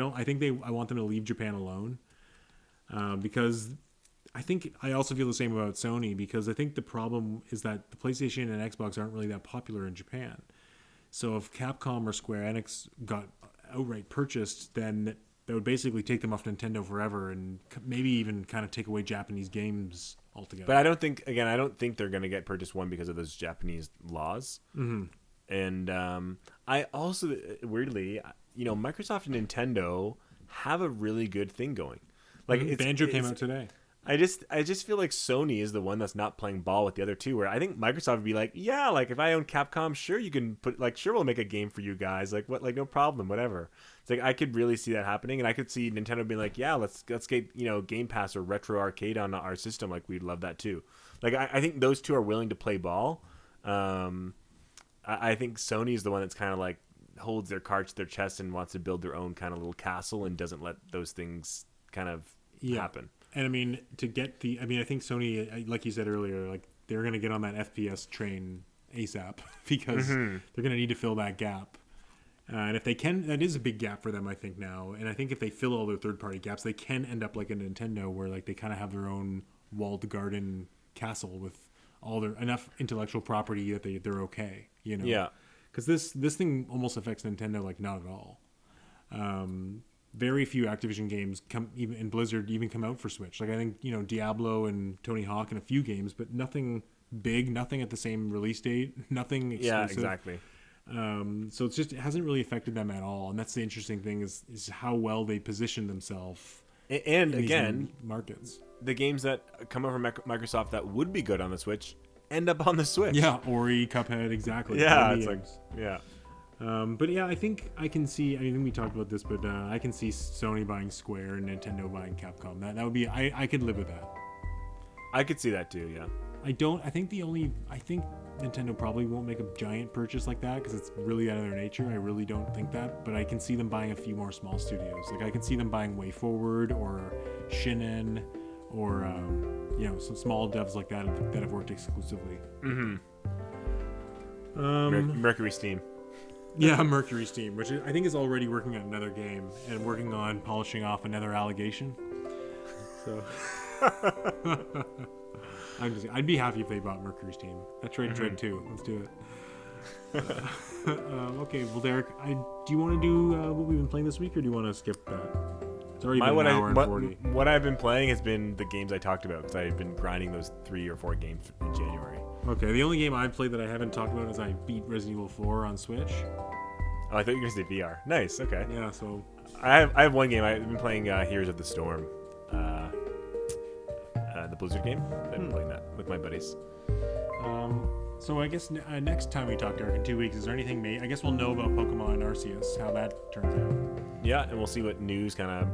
Speaker 1: want them to leave Japan alone, because I also feel the same about Sony, because I think the problem is that the PlayStation and Xbox aren't really that popular in Japan. So if Capcom or Square Enix got outright purchased, then that would basically take them off Nintendo forever, and maybe even kind of take away Japanese games altogether.
Speaker 2: But I don't think they're going to get purchased, one, because of those Japanese laws. Mm-hmm. And I also, weirdly, Microsoft and Nintendo have a really good thing going. Like,
Speaker 1: Banjo came out today.
Speaker 2: I just feel like Sony is the one that's not playing ball with the other two, where I think Microsoft would be like, yeah, like, if I own Capcom, sure, you can sure, we'll make a game for you guys. Like, what, like, no problem, whatever. It's like, I could really see that happening, and I could see Nintendo being like, yeah, let's get, Game Pass or Retro Arcade on our system. Like, we'd love that too. Like, I think those two are willing to play ball. I think Sony is the one that's kind of like holds their cards to their chest and wants to build their own kind of little castle and doesn't let those things kind of happen.
Speaker 1: And I think Sony, like you said earlier, like, they're going to get on that FPS train ASAP, because they're going to need to fill that gap. And if they can, that is a big gap for them, I think, now. And I think if they fill all their third-party gaps, they can end up like a Nintendo, where, like, they kind of have their own walled garden castle with all their enough intellectual property that they're okay,
Speaker 2: Yeah.
Speaker 1: Because this thing almost affects Nintendo like not at all. Very few Activision games in Blizzard even come out for Switch. Like, I think, Diablo and Tony Hawk and a few games, but nothing big, nothing at the same release date, nothing exclusive.
Speaker 2: Yeah, exactly.
Speaker 1: So it hasn't really affected them at all. And that's the interesting thing is how well they position themselves.
Speaker 2: And again,
Speaker 1: markets.
Speaker 2: The games that come over Microsoft that would be good on the Switch end up on the Switch.
Speaker 1: Yeah, Ori, Cuphead, exactly.
Speaker 2: Yeah, it's like, yeah.
Speaker 1: But yeah, I think I can see. I think we talked about this, but I can see Sony buying Square and Nintendo buying Capcom. That would be. I could live with that.
Speaker 2: I could see that too. Yeah.
Speaker 1: I think Nintendo probably won't make a giant purchase like that because it's really out of their nature. I really don't think that, but I can see them buying a few more small studios. Like I can see them buying WayForward or Shinen or some small devs like that have worked exclusively.
Speaker 2: Mercury Steam.
Speaker 1: Yeah, Mercury Steam, which I think is already working on another game and working on polishing off another allegation. So I'd be happy if they bought Mercury Steam. Metroid Dread 2. Let's do it. Okay, well, Derek, do you want to do what we've been playing this week, or do you want to skip that? It's already been an hour and 40.
Speaker 2: What I've been playing has been the games I talked about, because I've been grinding those 3 or 4 games in January.
Speaker 1: Okay, the only game I've played that I haven't talked about is I beat Resident Evil 4 on Switch.
Speaker 2: Oh, I thought you were going to say VR. Nice, okay.
Speaker 1: Yeah, so...
Speaker 2: I have one game. I've been playing Heroes of the Storm. The Blizzard game. I've been playing that with my buddies.
Speaker 1: So I guess next time we talk, Derek, in 2 weeks, is there anything I guess we'll know about Pokemon Arceus, how that turns out.
Speaker 2: Yeah, and we'll see what news kind of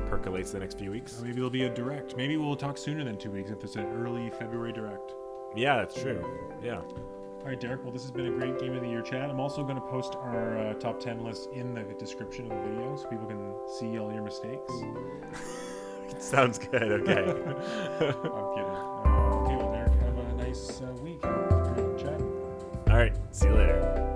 Speaker 2: percolates the next few weeks.
Speaker 1: Maybe there'll be a direct. Maybe we'll talk sooner than 2 weeks if there's an early February direct.
Speaker 2: Yeah, that's true. Yeah.
Speaker 1: All right, Derek. Well, this has been a great Game of the Year chat. I'm also going to post our top 10 list in the description of the video so people can see all your mistakes.
Speaker 2: Sounds good. Okay.
Speaker 1: I'm kidding. Okay, well, Derek, have a nice week. Great chat.
Speaker 2: All right. See you later.